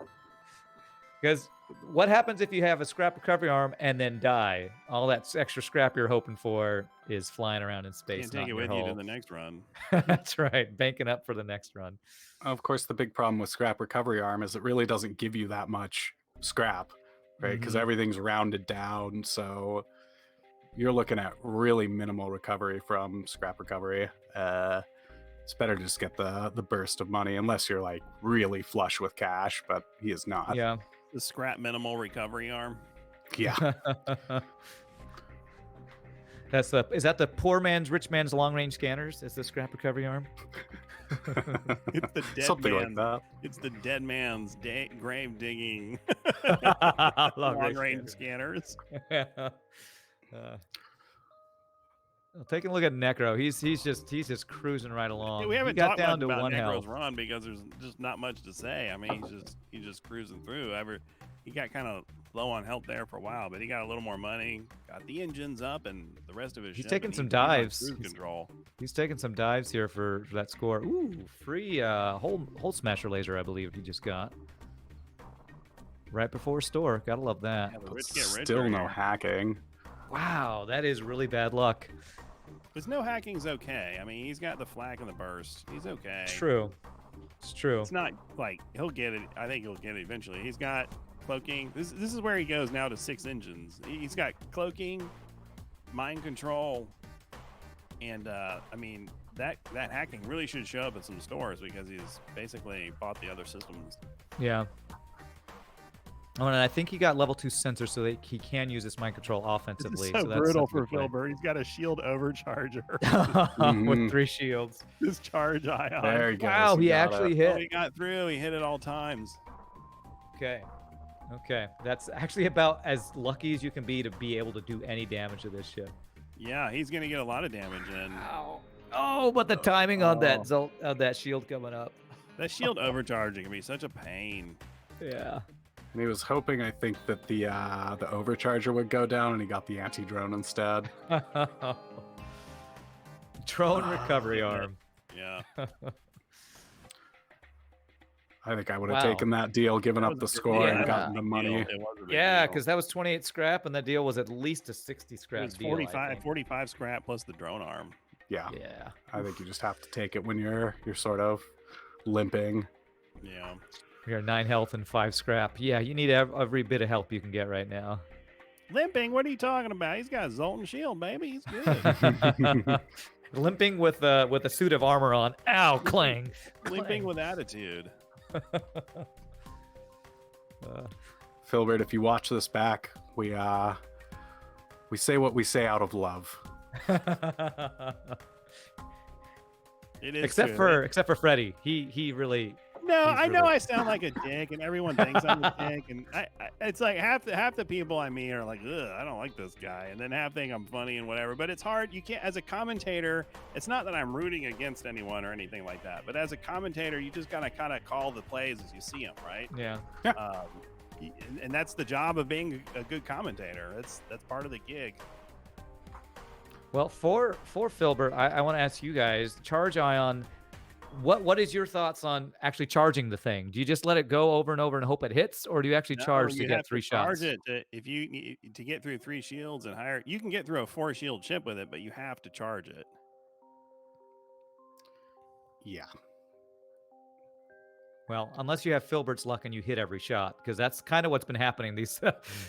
Because what happens if you have a scrap recovery arm and then die? All that extra scrap you're hoping for is flying around in space. Can't not take in it your with you to hull. the next run. That's right. Banking up for the next run. Of course, the big problem with scrap recovery arm is it really doesn't give you that much scrap, right? Because Mhm. everything's rounded down, so you're looking at really minimal recovery from scrap recovery. It's better to just get the burst of money, unless you're like really flush with cash, but he is not. Yeah. The scrap minimal recovery arm. Yeah. Is that the poor man's rich man's long range scanners? Is the scrap recovery arm? It's the dead Something man. like that. It's the dead man's grave digging Long long range scanners. Taking a look at Necro, he's just cruising right along. Yeah, we haven't he got talked down much to about 1 Necro's health. run because there's just not much to say. I mean, he's just cruising through. He got kind of low on health there for a while, but he got a little more money, got the engines up, and the rest of his. He's ship, taking and some he's on dives. cruise He's- control. He's taking some dives here for that score. Ooh, free hole smasher laser, I believe he just got. Right before store. Gotta love that. Yeah, the But rich get richer still no here. hacking. Wow, that is really bad luck. There's no hacking's okay. I mean, he's got the flak and the burst. He's okay. True. It's true. It's not like he'll get it. I think he'll get it eventually. He's got cloaking. This is where he goes now to 6 engines. He's got cloaking, mind control, and I mean that hacking really should show up at some stores because he's basically bought the other systems. Yeah. Oh, and I think he got level 2 sensor so that he can use this mind control offensively. This is so that's brutal something for to play. Philbert. He's got a shield overcharger. With Mhm. 3 shields. His charge ion. There he goes. Wow, he got actually it. Oh, hit. he got through. He hit it all times. Okay. Okay. That's actually about as lucky as you can be to be able to do any damage to this ship. Yeah, he's gonna get a lot of damage in. Ow. Oh, but the timing on that shield coming up. That shield overcharging can be such a pain. Yeah. And he was hoping, I think, that the overcharger would go down, and he got the anti-drone instead. Drone recovery arm. Yeah. I think I would have Wow. taken that deal, given That up was the a big score deal. and Yeah. gotten the Big money. deal. It was a big Yeah, deal. because that was 28 scrap, and the deal was at least a 60 scrap It was deal. 45, 45 scrap plus the drone arm. Yeah, Yeah. I think you just have to take it when you're sort of limping. Yeah. We are 9 health and 5 scrap. Yeah, you need every bit of help you can get right now. Limping? What are you talking about? He's got a Zoltan shield, baby. He's good. Limping with a suit of armor on. Ow, clang. Limping with attitude. Philbert, if you watch this back, we say what we say out of love. It is except true. for Freddy. He really. No, He's I know really- I sound like a dick, and everyone thinks I'm a dick, and it's like half the people I meet are like, ugh, I don't like this guy, and then half think I'm funny and whatever. But it's hard. You can't, as a commentator. It's not that I'm rooting against anyone or anything like that. But as a commentator, you just gotta kind of call the plays as you see them, right? Yeah. And that's the job of being a good commentator. That's part of the gig. Well, for Filbert, I want to ask you guys, Charge Ion. What is your thoughts on actually charging the thing? Do you just let it go over and over and hope it hits, or do you actually charge No, to you get have 3 charge shots? it to get through 3 shields and higher. You can get through a 4 shield chip with it, but you have to charge it. Yeah. Well, unless you have Filbert's luck and you hit every shot, because that's kind of what's been happening these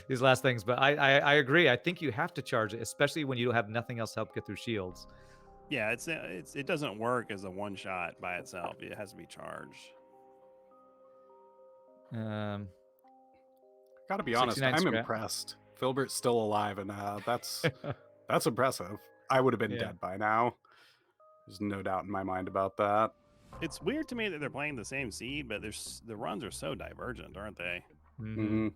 these last things. But I agree. I think you have to charge it, especially when you have nothing else to help get through shields. Yeah, it doesn't work as a one shot by itself. It has to be charged. Gotta be honest, 69 I'm scrap. impressed. Filbert's still alive, and that's impressive. I would have been Yeah. dead by now. There's no doubt in my mind about that. It's weird to me that they're playing the same seed, but the runs are so divergent, aren't they? Mhm. Mhm.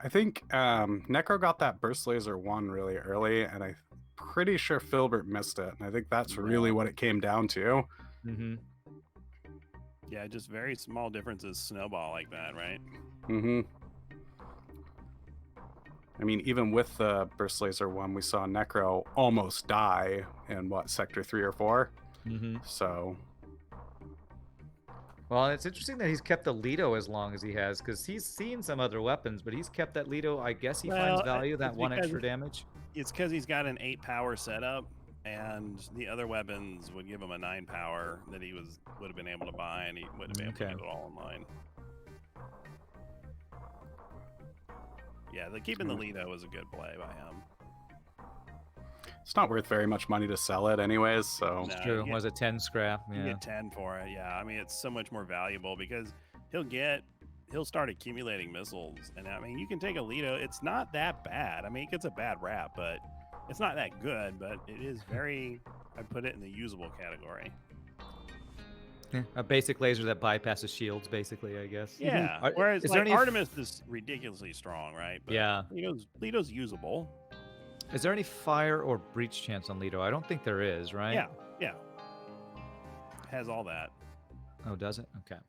I think Necro got that burst laser 1 really early, and I'm pretty sure Filbert missed it. And I think that's really what it came down to. Mhm. Yeah, just very small differences snowball like that, right? hmm I mean, even with the burst laser 1, we saw Necro almost die in sector 3 or 4. Mhm. So Well, it's interesting that he's kept the Lido as long as he has, because he's seen some other weapons, but he's kept that Lido. I guess he finds Well, value that it's 1 because- extra damage. It's because he's got an 8 power setup, and the other weapons would give him a 9 power that he would have been able to buy, and he wouldn't have been able to Okay. get it all online. Yeah, keeping the Lido was a good play by him. it's not worth very much money to sell it anyways, so No, True. you get- Was it 10 scrap? You Yeah. get 10 for it. Yeah, I mean it's so much more valuable because he'll start accumulating missiles, and I mean you can take a Lido. It's not that bad. I mean it gets a bad rap, but it's not that good. But it is very. I'd put it in the usable category. Yeah, a basic laser that bypasses shields, basically, I guess. Yeah. Are- Whereas is there like any f- Artemis is ridiculously strong, right? But Yeah. Lido's usable. Is there any fire or breach chance on Lido? I don't think there is, right? Yeah. Has all that. Oh, does it? Okay.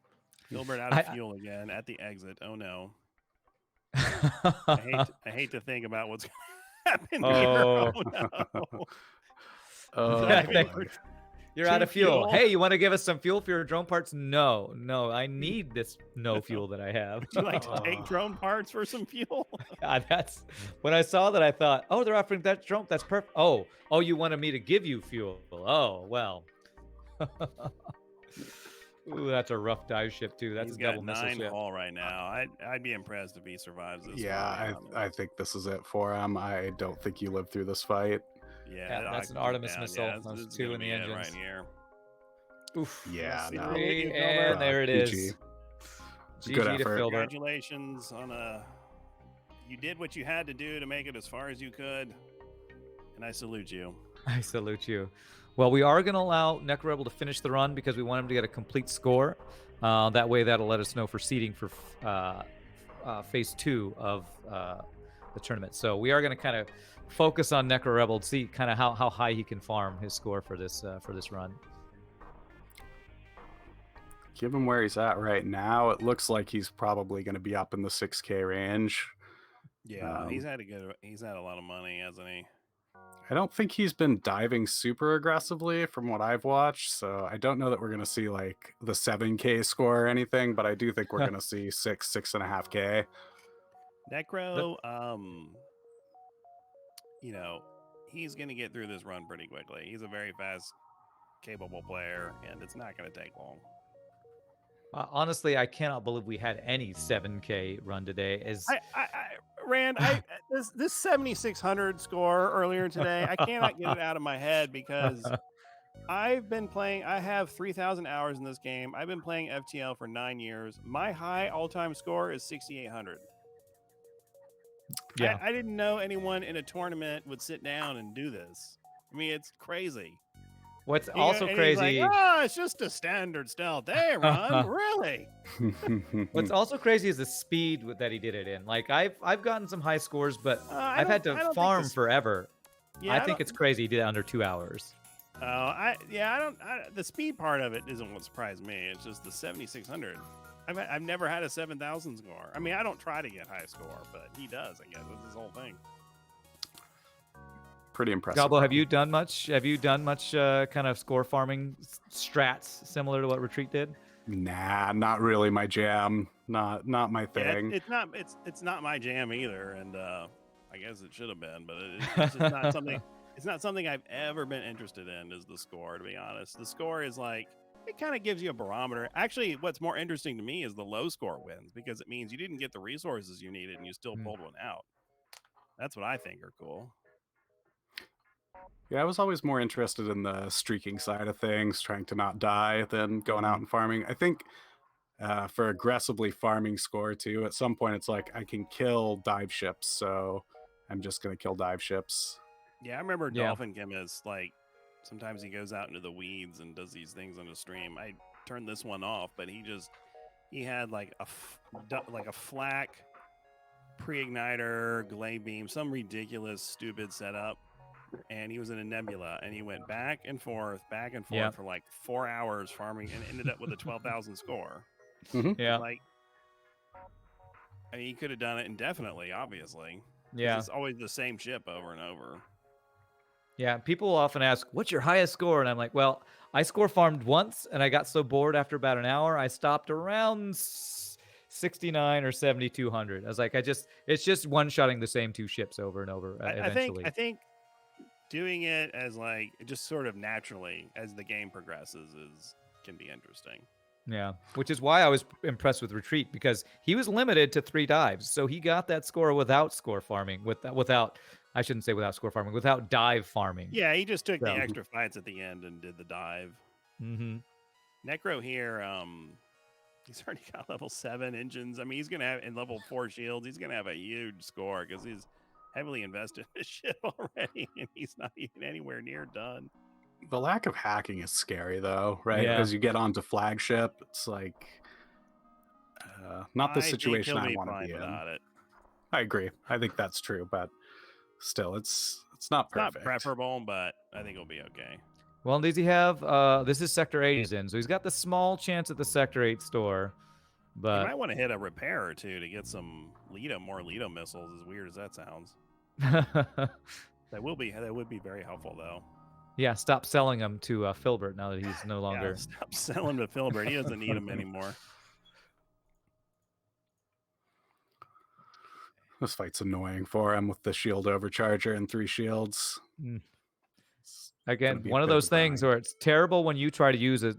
Filbert out of I- fuel again at the exit. Oh no. I hate to think about what's going to happen Oh. here. Oh no. Oh, Yeah, boy. You're out Two of fuel. fuel. Hey, you want to give us some fuel for your drone parts? No, I need this no fuel that I have. Would you like to take drone parts for some fuel? God, that's when I saw that I thought, oh, they're offering that drone. That's perfect. Oh, you wanted me to give you fuel. Oh, well. Ooh, that's a rough dive ship too. That's He's a got double missile 9 ship. hull right now. I'd be impressed if he survives this. Yeah, one. I think this is it for him. I don't think you live through this fight. Yeah, that's an I- Artemis missile. Yeah, Those this is 2 gonna in the be it engines. right here. Oof. Yeah, See no. what you did, And Philbert? there it GG. is. Good GG to effort. Filbert. Congratulations on you did what you had to do to make it as far as you could, and I salute you. I salute you. Well, we are going to allow Necrorebel to finish the run because we want him to get a complete score. That way, that'll let us know for seeding for phase 2 of the tournament. So we are going to kind of focus on Necrorebel to see kind of how high he can farm his score for this run. Given where he's at right now, it looks like he's probably going to be up in the 6K range. Yeah, Um, he's had a lot of money, hasn't he? I don't think he's been diving super aggressively from what I've watched, so I don't know that we're going to see like the 7K score or anything, but I do think we're going to see 6.5K. Necro, you know, he's going to get through this run pretty quickly. He's a very fast, capable player, and it's not going to take long. Honestly, I cannot believe we had any 7K run today. Rand, this 7,600 score earlier today, I cannot get it out of my head because I've been playing. I have 3,000 hours in this game. I've been playing FTL for 9 years. My high all-time score is 6,800. Yeah. I didn't know anyone in a tournament would sit down and do this. I mean, it's crazy. What's And also he's crazy? like, it's just a standard stealth. Hey, Ron, really? What's also crazy is the speed that he did it in. Like I've gotten some high scores, but I've had to farm forever. Yeah, I think it's crazy he did it under 2 hours. The speed part of it isn't what surprised me. It's just the 7,600. I've never had a 7,000 score. I mean, I don't try to get high score, but he does. I guess that's his whole thing. Pretty impressive. Gobbo, have you done much? Kind of score farming strats similar to what Retreat did? Nah, not really my jam. Not my thing. Yeah, it's not my jam either, and I guess it should have been, but it's just not something. It's not something I've ever been interested in. Is the score, to be honest? The score is like it kind of gives you a barometer. Actually, what's more interesting to me is the low score wins because it means you didn't get the resources you needed and you still pulled one out. That's what I think are cool. Yeah, I was always more interested in the streaking side of things, trying to not die, than going out and farming. I think for aggressively farming score too, at some point it's like I can kill dive ships, so I'm just going to kill dive ships. Yeah, I remember Dolphin Chemist, like, sometimes he goes out into the weeds and does these things on the stream. I turned this one off, but he had like a flak pre-igniter, glade beam, some ridiculous, stupid setup. And he was in a nebula, and he went back and forth for like 4 hours farming, and ended up with a 12,000 score. Mm-hmm. Yeah, like, I mean, he could have done it indefinitely, obviously. Yeah, it's always the same ship over and over. Yeah, people often ask, "What's your highest score?" And I'm like, "Well, I score farmed once, and I got so bored after about an hour, I stopped around 69 or 7,200. I was like, it's just one-shotting the same two ships over and over. Eventually, I think doing it as like just sort of naturally as the game progresses can be interesting. Yeah, which is why I was impressed with Retreat, because he was limited to 3 dives, so he got that score without score farming, without I shouldn't say without score farming, without dive farming. Yeah, he just took the extra fights at the end and did the dive. Mm-hmm. Necro here, he's already got level 7 engines. I mean, he's gonna have in level 4 shields. He's gonna have a huge score because he's heavily invested in his ship already, and he's not even anywhere near done. The lack of hacking is scary, though, right? Yeah. As you get onto flagship, it's like not the situation I want to be in. It. I agree. I think that's true, but still, it's not perfect. Not preferable, but I think it'll be okay. Well, does he have? This is Sector 8 he's in, so he's got the small chance at the Sector 8 store. But you might want to hit a repair or two to get some more Leto missiles. As weird as that sounds, that would be very helpful, though. Yeah, stop selling them to Philbert now that he's no longer. Yeah, stop selling to Philbert. He doesn't need them anymore. This fight's annoying for him with the shield overcharger and 3 shields. Again, one of those things where it's terrible when you try to use a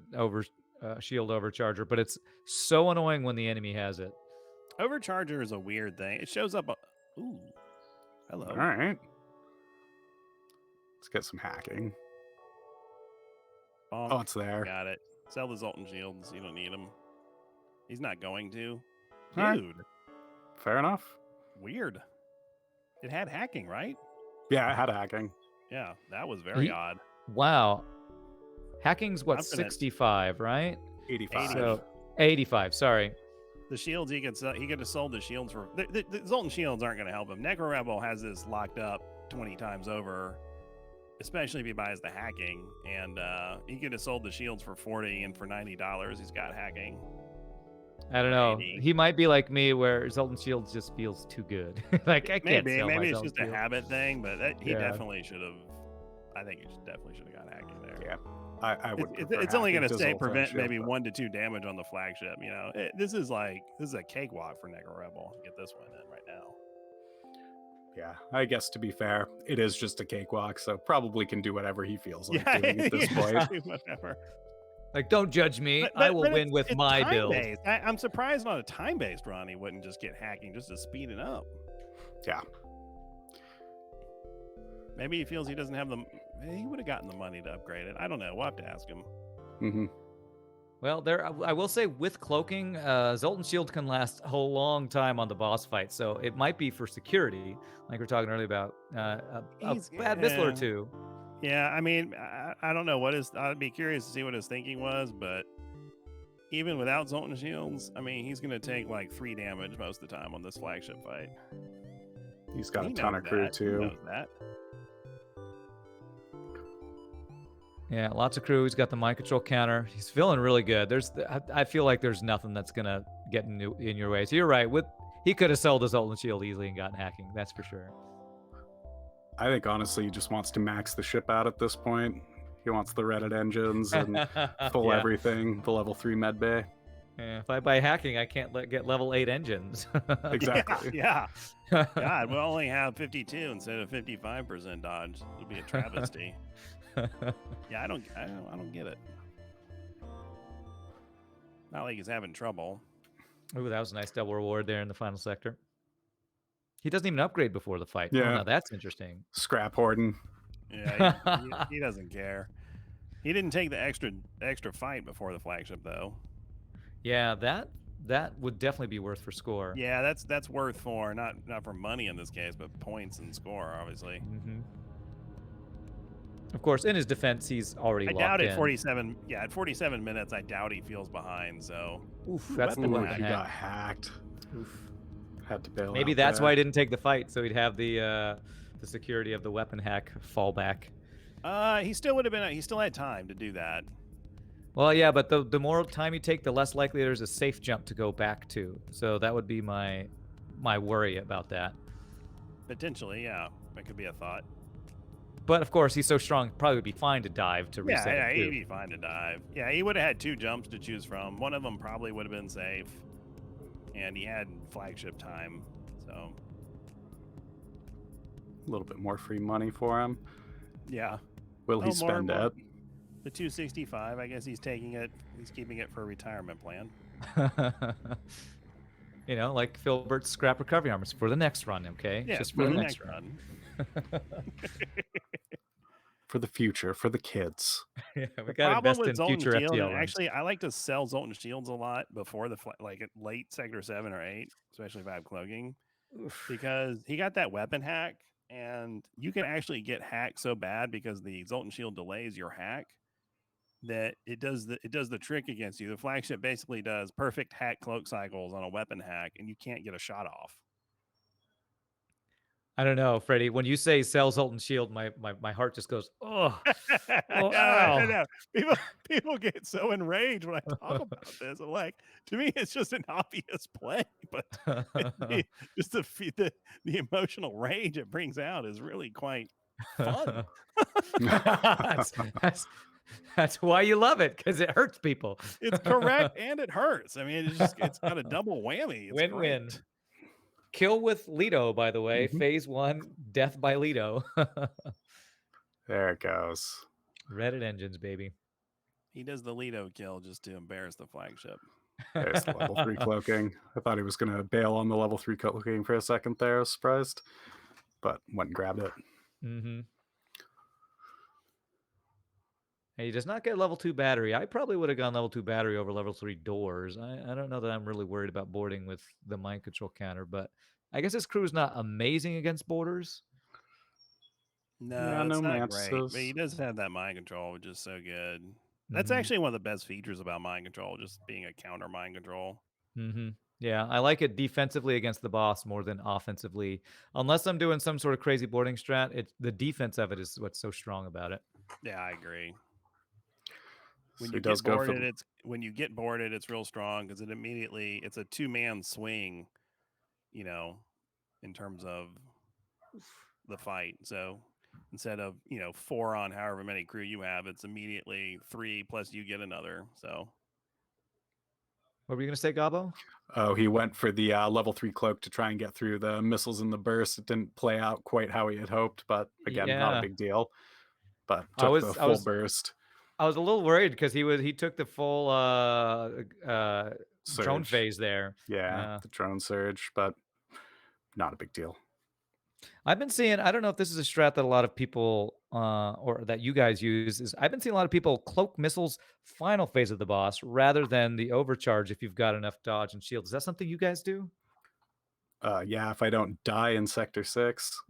shield overcharger, but it's so annoying when the enemy has it. Overcharger is a weird thing. It shows up. Ooh, hello. All right. Let's get some hacking. Bonk. Oh, it's there. Got it. Sell the Zoltan shields. You don't need them. He's not going to. Dude. Right. Fair enough. Weird. It had hacking, right? Yeah, it had hacking. Yeah, that was very odd. Wow. Hacking's what, 65, right? 85. So 85, sorry. The shields he could have sold the shields for. The Zoltan shields aren't going to help him. Necrorebel has this locked up 20 times over, especially if he buys the hacking. And he could have sold the shields for 40, and for $90 he's got hacking. I don't know. Maybe. He might be like me, where Zoltan Shields just feels too good. Like I can't Maybe sell my it's Zoltan just a Shield. habit thing, but he Yeah. definitely should have. I think he definitely should have got hacking there. Yeah, I would. It's only going to to say Zoltan prevent Shield, maybe but- 1 to 2 damage on the flagship. You know, this is a cakewalk for Necrorebel to get this one in right now. Yeah, I guess to be fair, it is just a cakewalk, so probably can do whatever he feels like Yeah, doing at this yeah, point. do whatever. Like, don't judge me. I will win with my build. Time-based. I'm surprised on a time-based run he wouldn't just get hacking just to speed it up. Yeah, Maybe he feels he doesn't have the. He would have gotten the money to upgrade it. I don't know. We'll have to ask him. hmm Well, I will say with cloaking, Zoltan Shield can last a long time on the boss fight, so it might be for security, like we were talking earlier about a bad missile or two. Yeah, I mean, I don't know what his. I'd be curious to see what his thinking was, but even without Zoltan Shields, I mean, he's going to take like 3 damage most of the time on this flagship fight. he's got He a ton knows of crew that. He too. knows that. Yeah, lots of crew. He's got the mind control counter. He's feeling really good. I feel like there's nothing that's gonna get in your way. So you're right. He could have sold the Zoltan Shield easily and gotten hacking. That's for sure. I think honestly, he just wants to max the ship out at this point. He wants the Reddit engines and full Yeah. everything, the level 3 med bay. Yeah, if I buy hacking, I can't get level 8 engines. Exactly. Yeah. God, we'll only have 52 instead of 55% dodge. It'll be a travesty. Yeah, I don't get it. Not like he's having trouble. Ooh, that was a nice double reward there in the final sector. He doesn't even upgrade before the fight. Oh, Yeah. no, that's interesting. Scrap hoarding. Yeah, he doesn't care. He didn't take the extra fight before the flagship though. Yeah, that would definitely be worth for score. Yeah, that's worth for not for money in this case, but points and score obviously. Mm-hmm. Of course, in his defense, he's already I locked doubt in. at 47. Yeah, at 47 minutes, I doubt he feels behind. So Oof, that's the weapon one. Ooh, hack. he got hacked. Oof. Had to bail Maybe out that's there. why he didn't take the fight, so he'd have the security of the weapon hack fallback. he still would have been. He still had time to do that. Well, yeah, but the more time you take, the less likely there's a safe jump to go back to. So that would be my worry about that. Potentially, yeah, that could be a thought. But of course, he's so strong, probably would be fine to dive to reset. Yeah, it, he'd too. be fine to dive. Yeah, he would have had 2 jumps to choose from. One of them probably would have been safe, and he had flagship time. So A little bit more free money for him. yeah, Will he Oh, spend more. it? the 265. I guess he's taking it. He's keeping it for a retirement plan. You know, like Philbert's scrap recovery armors for the next run, okay? Yeah, Just for the Mhm. next run. For the future, for the kids. Yeah, we The got to problem invest with in Zoltan future Shield, FTL and runs. actually, I like to sell Zoltan Shields a lot before the like at late Sector 7 or 8, especially if I have cloaking, because he got that weapon hack, and you can actually get hacked so bad because the Zoltan Shield delays your hack that it does the trick against you. The flagship basically does perfect hack cloak cycles on a weapon hack, and you can't get a shot off. I don't know, Freddie. When you say sell Zoltan Shield, my heart just goes, oh. I know. People get so enraged when I talk about this. I'm like, to me, it's just an obvious play, but just the emotional rage it brings out is really quite fun. that's why you love it, because it hurts people. It's correct and it hurts. I mean, it's got a double whammy. It's Win-win. great. Kill with Leto, by the way. Mhm. Phase 1, death by Leto. There it goes. Reddit engines, baby. He does the Leto kill just to embarrass the flagship. There's the level 3 cloaking. I thought he was going to bail on the level 3 cloaking for a second there. I was surprised. But went and grabbed it. Mm-hmm. He does not get level 2 battery. I probably would have gone level 2 battery over level 3 doors. I don't know that I'm really worried about boarding with the mind control counter, but I guess his crew is not amazing against boarders. No, Yeah, it's no not great, but matches. he does have that mind control, which is so good. That's Mhm. actually one of the best features about mind control, just being a counter mind control. Mm-hmm. Yeah, I like it defensively against the boss more than offensively. Unless I'm doing some sort of crazy boarding strat, the defense of it is what's so strong about it. Yeah, I agree. When So you he does get go for boarded, it's real strong because it's a 2-man swing, you know, in terms of the fight. So instead of 4 on however many crew you have, it's immediately 3 plus you get another. So What were you gonna say, Gabo? Oh, he went for the level 3 cloak to try and get through the missiles and the burst. It didn't play out quite how he had hoped, but again, not a Yeah. big deal. But I took the was I full was burst I was a little worried because he took the full drone surge. phase there. Yeah, the drone surge, but not a big deal. I've been seeing, I don't know if this is a strat that a lot of people or that you guys use, is I've been seeing a lot of people cloak missiles final phase of the boss rather than the overcharge if you've got enough dodge and shield. Is that something you guys do? Yeah, if I don't die in Sector 6.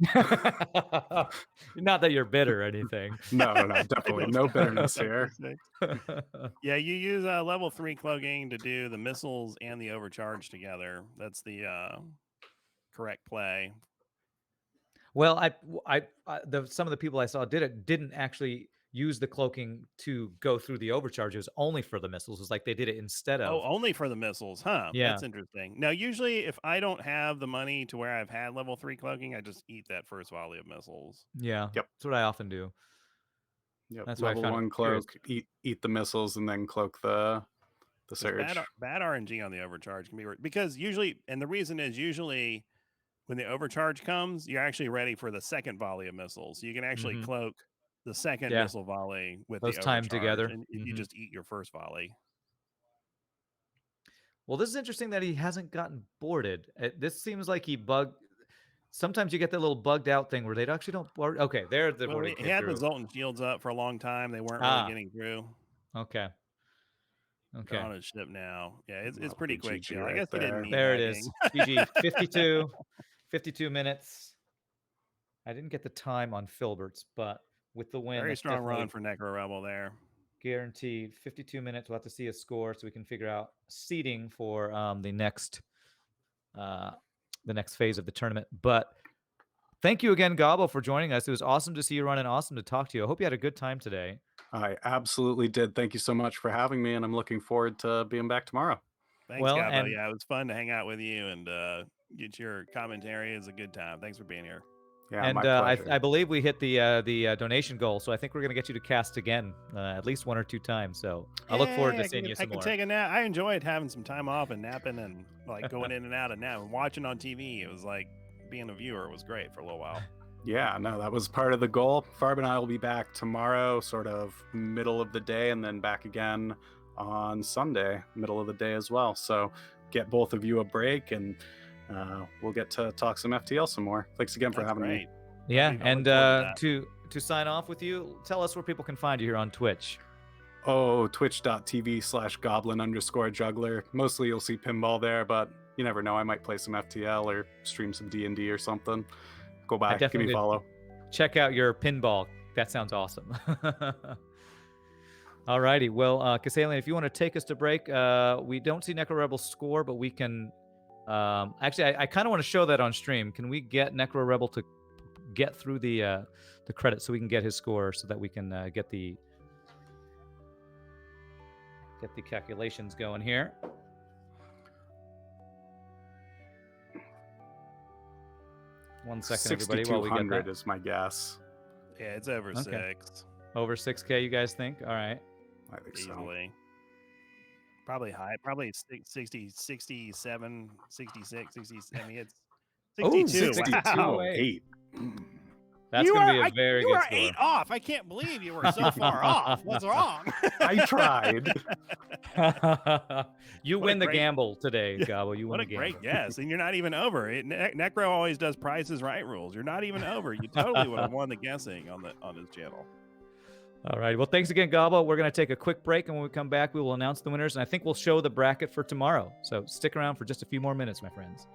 Not that you're bitter or anything. No, definitely no bitterness here. Yeah, you use level 3 cloaking to do the missiles and the overcharge together. That's the correct play. Well, some of the people I saw didn't actually use the cloaking to go through the overcharge. It was only for the missiles. It was like they did it instead Oh, of. only for the missiles, huh? Yeah. That's interesting. Now, usually, if I don't have the money to where I've had level 3 cloaking, I just eat that first volley of missiles. Yeah. Yep. That's what I often do. Yep. That's why I Level found it 1 curious. cloak, eat the missiles, and then cloak the surge. Bad RNG on the overcharge can be because usually, and the reason is usually when the overcharge comes, you're actually ready for the second volley of missiles. So you can actually cloak the second missile volley with those the timed overcharge, together. and you just eat your first volley. Well, this is interesting that he hasn't gotten boarded. This seems like he bugged. Sometimes you get that little bugged out thing where they actually don't board. Okay, there the Well, boarding he came had through. the Zoltan shields up for a long time. They weren't really getting through. Okay. They're on his ship now. Yeah, it's pretty big quick. GG I right guess he didn't there. need There it hacking. is. GG. 52 minutes. I didn't get the time on Filbert's, but with the win, Very that's strong run definitely for Necrorebel there. guaranteed. 52 minutes. We'll have to see a score so we can figure out seeding for the next phase of the tournament. But thank you again, Gobbo, for joining us. It was awesome to see you run and awesome to talk to you. I hope you had a good time today. I absolutely did. Thank you so much for having me, and I'm looking forward to being back tomorrow. Thanks, Gabo. Yeah, it was fun to hang out with you and get your commentary. It was a good time. Thanks for being here. Yeah, and my pleasure. I believe we hit the donation goal, so I think we're going to get you to cast again at least 1 or 2 times. So I look forward to seeing you some more. I can take a nap. I enjoyed having some time off and napping and like going in and out of nap and watching on TV. It was like being a viewer. It was great for a little while. Yeah, no, that was part of the goal. Farb and I will be back tomorrow, sort of middle of the day, and then back again on Sunday, middle of the day as well. So get both of you a break, and we'll get to talk some FTL some more. Thanks again for having me. Yeah, and to sign off with you, tell us where people can find you here on Twitch. Oh, twitch.tv/goblin_juggler. Mostly you'll see pinball there, but you never know. I might play some FTL or stream some D&D or something. Go by, give me a follow. Check out your pinball. That sounds awesome. All righty. Well, Kasalian, if you want to take us to break, we don't see Necrorebel's score, but we can... actually, I kind of want to show that on stream. Can we get Necrorebel to get through the credits so we can get his score so that we can get the calculations going here? One second, everybody, while we get that. is my guess. Yeah, it's over 6. Over 6K, you guys think? All right. I think easily. Probably high. Probably 60, 67, 66, 60. I mean, it's 62. 62.08. That's going to be a very good score. You were 8 off. I can't believe you were so far off. What's wrong? I tried. You win the gamble today, Gabo. You win the gamble. What a great guess. And you're not even over. Necro always does prices right rules. You're not even over. You totally would have won the guessing on his channel. All right. Well, thanks again, Gabo. We're going to take a quick break, and when we come back, we will announce the winners, and I think we'll show the bracket for tomorrow. So stick around for just a few more minutes, my friends.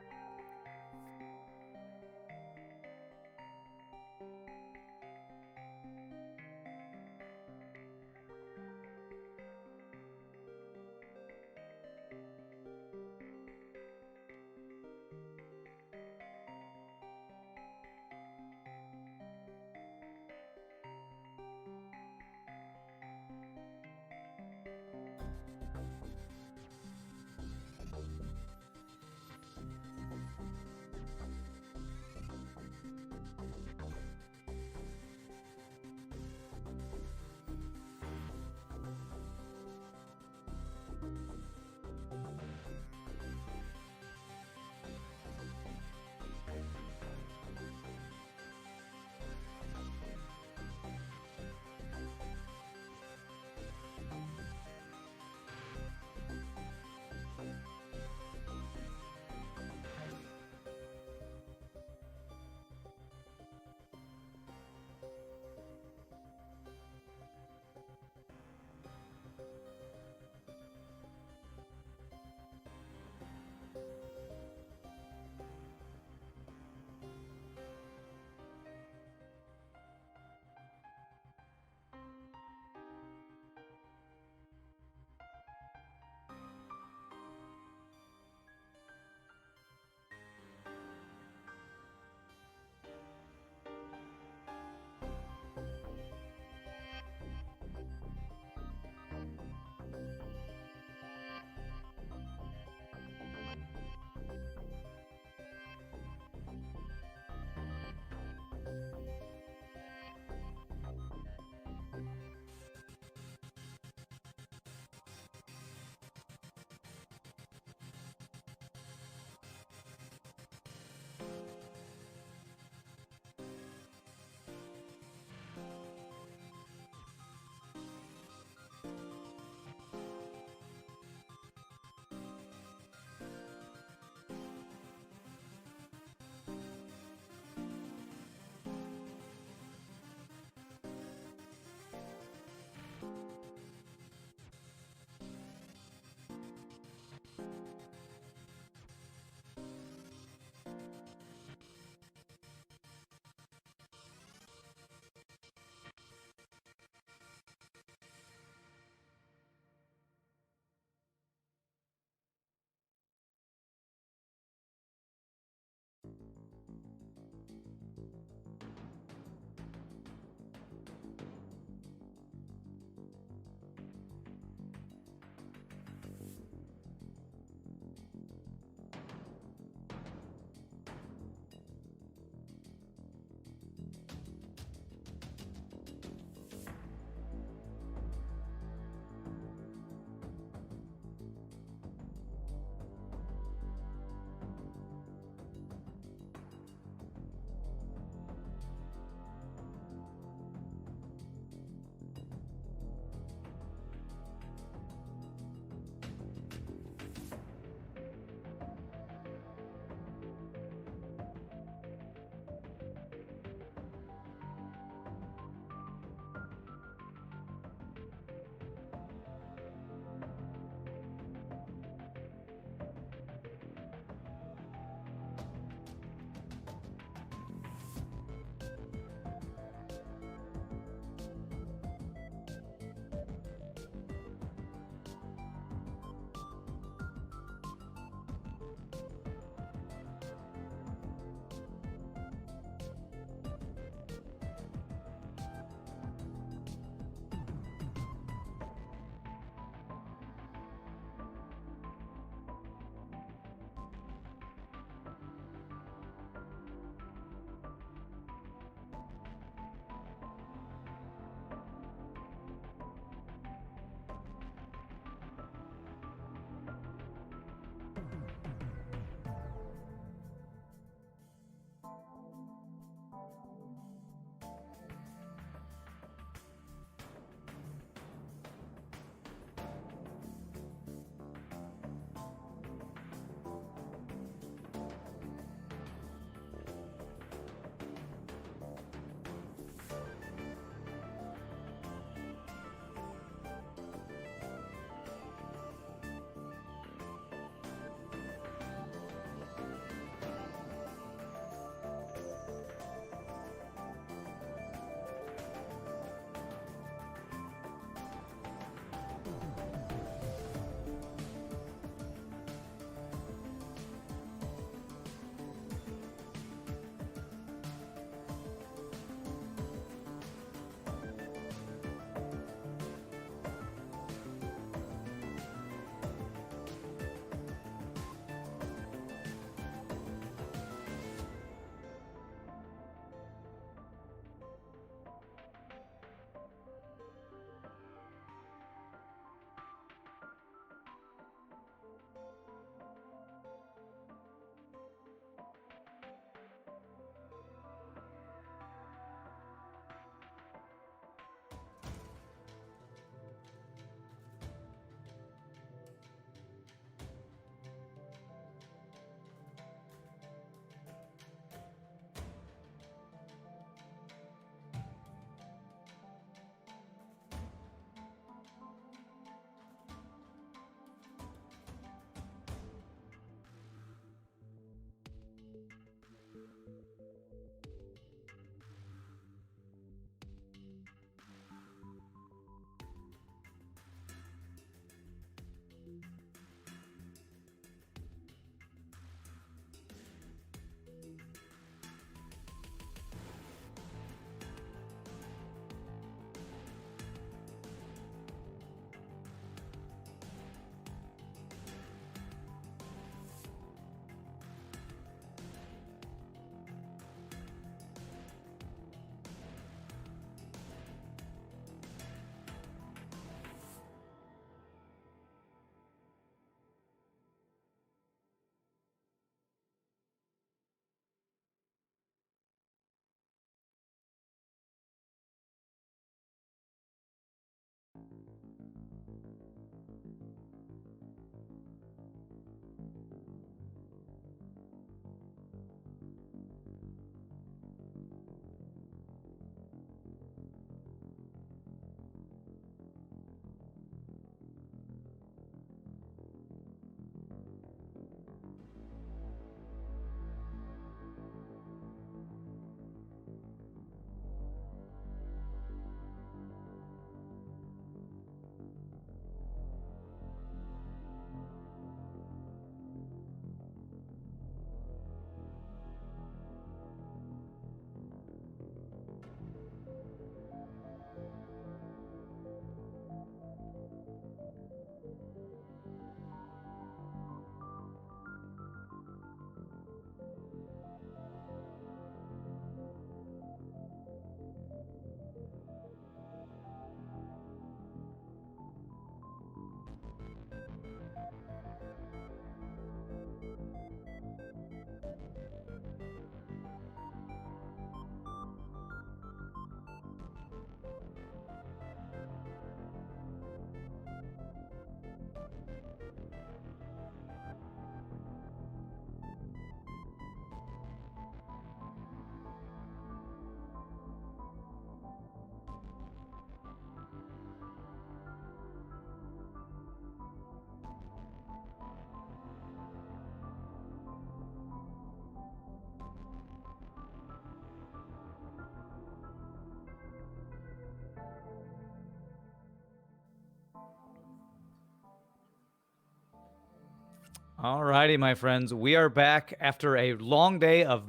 All righty, my friends. We are back after a long day of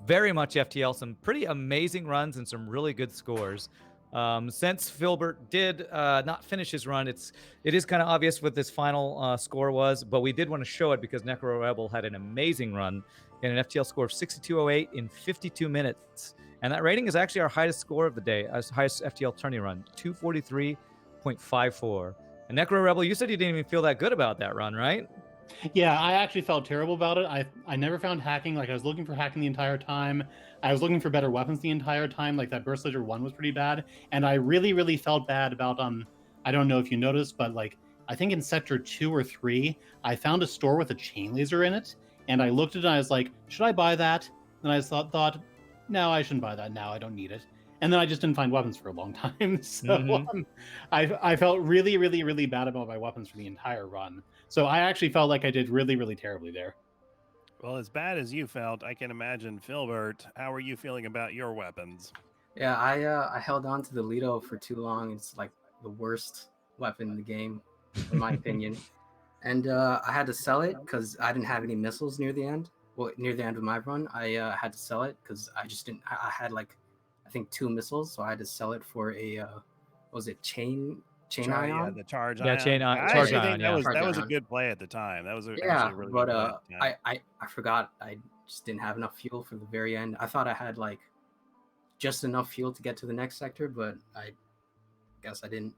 very much FTL, some pretty amazing runs and some really good scores. Since Filbert did not finish his run, it is kind of obvious what this final score was, but we did want to show it because Necrorebel had an amazing run in an FTL score of 62.08 in 52 minutes. And that rating is actually our highest score of the day, our highest FTL tourney run, 243.54. And Necrorebel, you said you didn't even feel that good about that run, right? Yeah, I actually felt terrible about it. I never found hacking. Like, I was looking for hacking the entire time. I was looking for better weapons the entire time. Like, that Burst Laser 1 was pretty bad. And I really, really felt bad about, I don't know if you noticed, but, like, I think in Sector 2 or 3, I found a store with a chain laser in it. And I looked at it and I was like, should I buy that? And I thought, no, I shouldn't buy that now. I don't need it. And then I just didn't find weapons for a long time. So I felt really, really, really bad about my weapons for the entire run. So I actually felt like I did really, really terribly there. Well, as bad as you felt, I can imagine, Philbert, how are you feeling about your weapons? Yeah, I held on to the Lido for too long. It's like the worst weapon in the game, in my opinion. And I had to sell it because I didn't have any missiles near the end. Well, near the end of my run, I had to sell it because I just didn't. I had like, I think 2 missiles, so I had to sell it for a what was it, chain ion? Yeah, the charge Yeah, ion. chain I ion. actually Charge think ion, that yeah. was Charge that was a ion. good play at the time. That was actually Yeah, a really but good play at the time. I forgot. I just didn't have enough fuel for the very end. I thought I had like just enough fuel to get to the next sector, but I guess I didn't.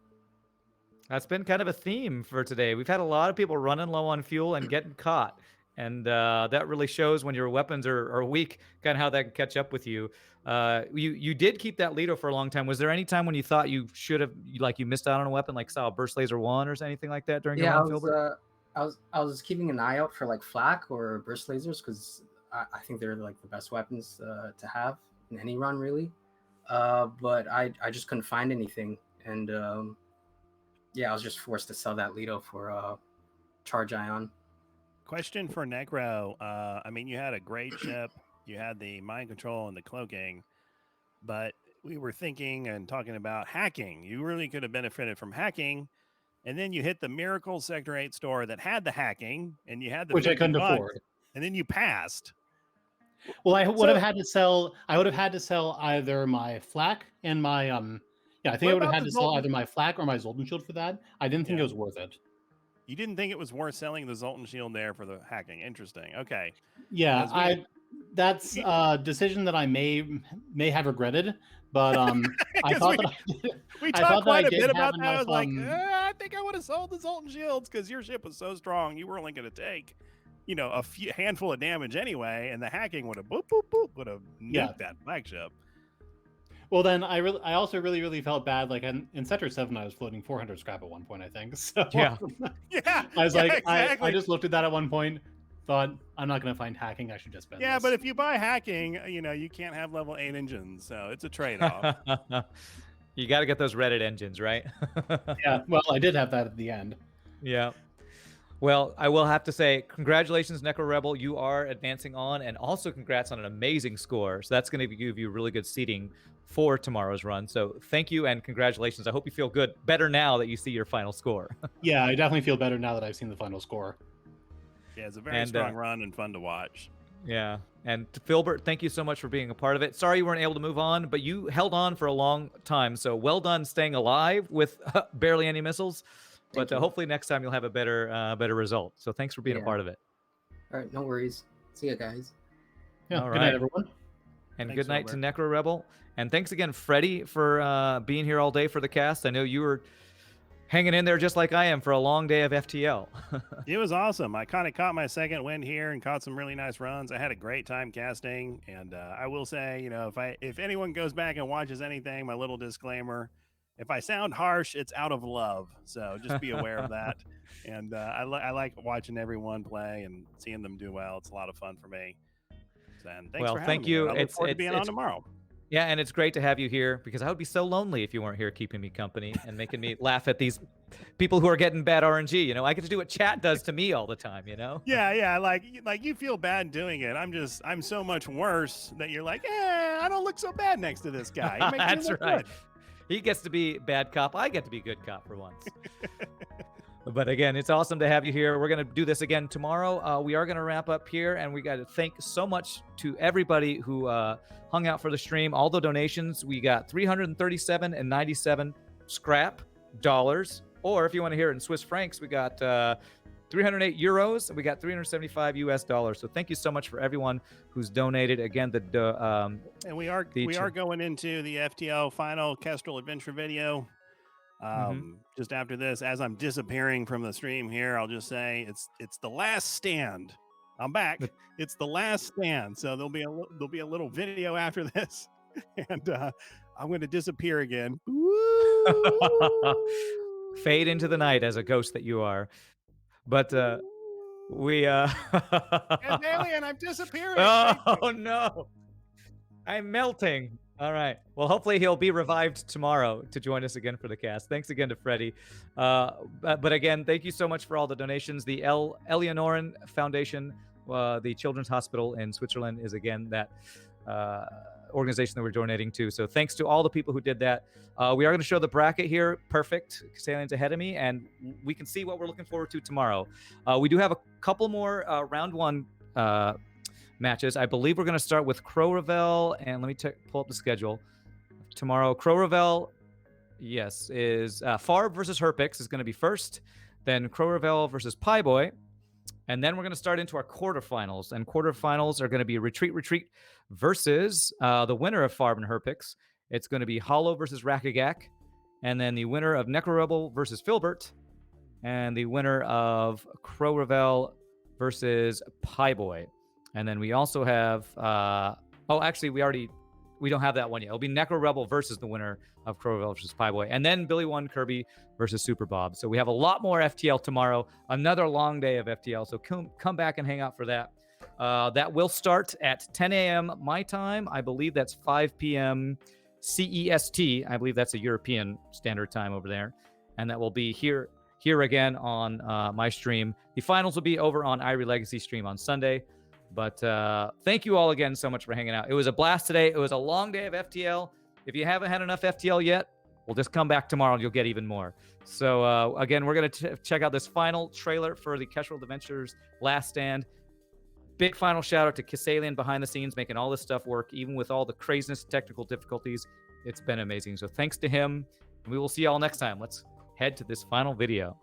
That's been kind of a theme for today. We've had a lot of people running low on fuel and getting caught. And that really shows when your weapons are weak, kind of how that can catch up with you. You did keep that Lido for a long time. Was there any time when you thought you should have, like you missed out on a weapon, like saw a Burst Laser 1 or anything like that during your Yeah, run, Filbert? I was keeping an eye out for like flak or burst lasers because I think they're like the best weapons to have in any run, really. But I just couldn't find anything, and yeah, I was just forced to sell that Lido for charge ion. Question for Necro. I mean, you had a great ship. You had the mind control and the cloaking, but we were thinking and talking about hacking. You really could have benefited from hacking, and then you hit the Miracle Sector 8 store that had the hacking, and you had the Which I couldn't $50, afford. and then you passed. Well, I would have had to sell. I would have had to sell either my flak and my Yeah, I think What I would have about had the to sell Zoltan? either my flak or my Zoltan shield for that. I didn't think Yeah. it was worth it. You didn't think it was worth selling the Zoltan shield there for the hacking. Interesting. Okay. Yeah, As we- that's a decision that I may have regretted, but I Because thought we- that I did. We I talked thought that quite I a did bit have about that. I enough, was like, I think I would have sold the Zoltan shields because your ship was so strong. You were only going to take, a handful of damage anyway, and the hacking would have boop boop boop would have nuked Yeah. that flagship. Well, then I also really, really felt bad. Like in Sector 7, I was floating 400 scrap at one point, I think. So Yeah. Yeah, I was yeah, like, exactly. I just looked at that at one point, thought I'm not going to find hacking. I should just spend. Yeah, this. but if you buy hacking, you can't have level 8 engines, so it's a trade-off. You got to get those Reddit engines, right? Yeah, well, I did have that at the end. Yeah. Well, I will have to say, congratulations, Necrorebel. You are advancing on, and also congrats on an amazing score. So that's going to give you really good seating for tomorrow's run. So thank you and congratulations. I hope you feel better now that you see your final score. Yeah, I definitely feel better now that I've seen the final score. Yeah, it's a very And, strong run and fun to watch. Yeah. And to Philbert, thank you so much for being a part of it. Sorry you weren't able to move on, but you held on for a long time. So well done staying alive with barely any missiles. Thank But you. hopefully next time you'll have a better result. So thanks for being a Yeah. part of it. All right, no worries. See you guys. Yeah, All good right. night, everyone. And Thanks, good night to Philbert. Necrorebel. And thanks again, Freddie, for being here all day for the cast. I know you were hanging in there just like I am for a long day of FTL. It was awesome. I kind of caught my second wind here and caught some really nice runs. I had a great time casting, and I will say, if anyone goes back and watches anything, my little disclaimer: if I sound harsh, it's out of love. So just be aware of that. And I like watching everyone play and seeing them do well. It's a lot of fun for me. And thanks Well, for having thank me. you. I look forward to being on tomorrow. Yeah, and it's great to have you here because I would be so lonely if you weren't here keeping me company and making me laugh at these people who are getting bad RNG. I get to do what chat does to me all the time, Yeah, like you feel bad doing it. I'm so much worse that you're like, I don't look so bad next to this guy. He makes me That's look right. good. He gets to be bad cop. I get to be good cop for once. But again, it's awesome to have you here. We're going to do this again tomorrow. We are going to wrap up here, and we got to thank so much to everybody who hung out for the stream. All the donations, we got 337.97 scrap dollars, or if you want to hear it in Swiss francs, we got 308 euros, and we got 375 US dollars. So thank you so much for everyone who's donated. Again, and we are going into the FTL final Kestrel adventure video. Just after this, as I'm disappearing from the stream here, I'll just say it's the last stand. I'm back. It's the last stand. So there'll be a little video after this, and I'm going to disappear again. Fade into the night as a ghost that you are. But we As alien, I'm disappearing. Oh no, I'm melting. All right. Well, hopefully he'll be revived tomorrow to join us again for the cast. Thanks again to Freddie. But again, thank you so much for all the donations. The Eleonoren Foundation, the Children's Hospital in Switzerland, is again that organization that we're donating to. So thanks to all the people who did that. We are going to show the bracket here. Perfect. Casalian's ahead of me, and we can see what we're looking forward to tomorrow. We do have a couple more round one matches. I believe we're going to start with Necrorebel, and let me pull up the schedule. Tomorrow, Necrorebel, yes, is Farb versus Herpix is going to be first, then Necrorebel versus Pieboy, and then we're going to start into our quarterfinals, and quarterfinals are going to be Retreat versus the winner of Farb and Herpix. It's going to be Hollow versus Rakagak, and then the winner of Necrorebel versus Philbert, and the winner of Necrorebel versus Pieboy. And then we also have, we don't have that one yet. It'll be Necrorebel versus the winner of Necrorebel versus Pieboy. And then Billy One Kirby versus Super Bob. So we have a lot more FTL tomorrow. Another long day of FTL. So come back and hang out for that. That will start at 10 a.m. my time. I believe that's 5 p.m. CEST. I believe that's a European Standard Time over there. And that will be here again on my stream. The finals will be over on Irie Legacy stream on Sunday. But thank you all again so much for hanging out. It was a blast today. It was a long day of FTL. If you haven't had enough FTL yet, we'll just come back tomorrow and you'll get even more. So again, we're going to check out this final trailer for the Kestrel Adventures Last Stand. Big final shout out to Casalian behind the scenes, making all this stuff work, even with all the craziness, technical difficulties. It's been amazing. So thanks to him. We will see you all next time. Let's head to this final video.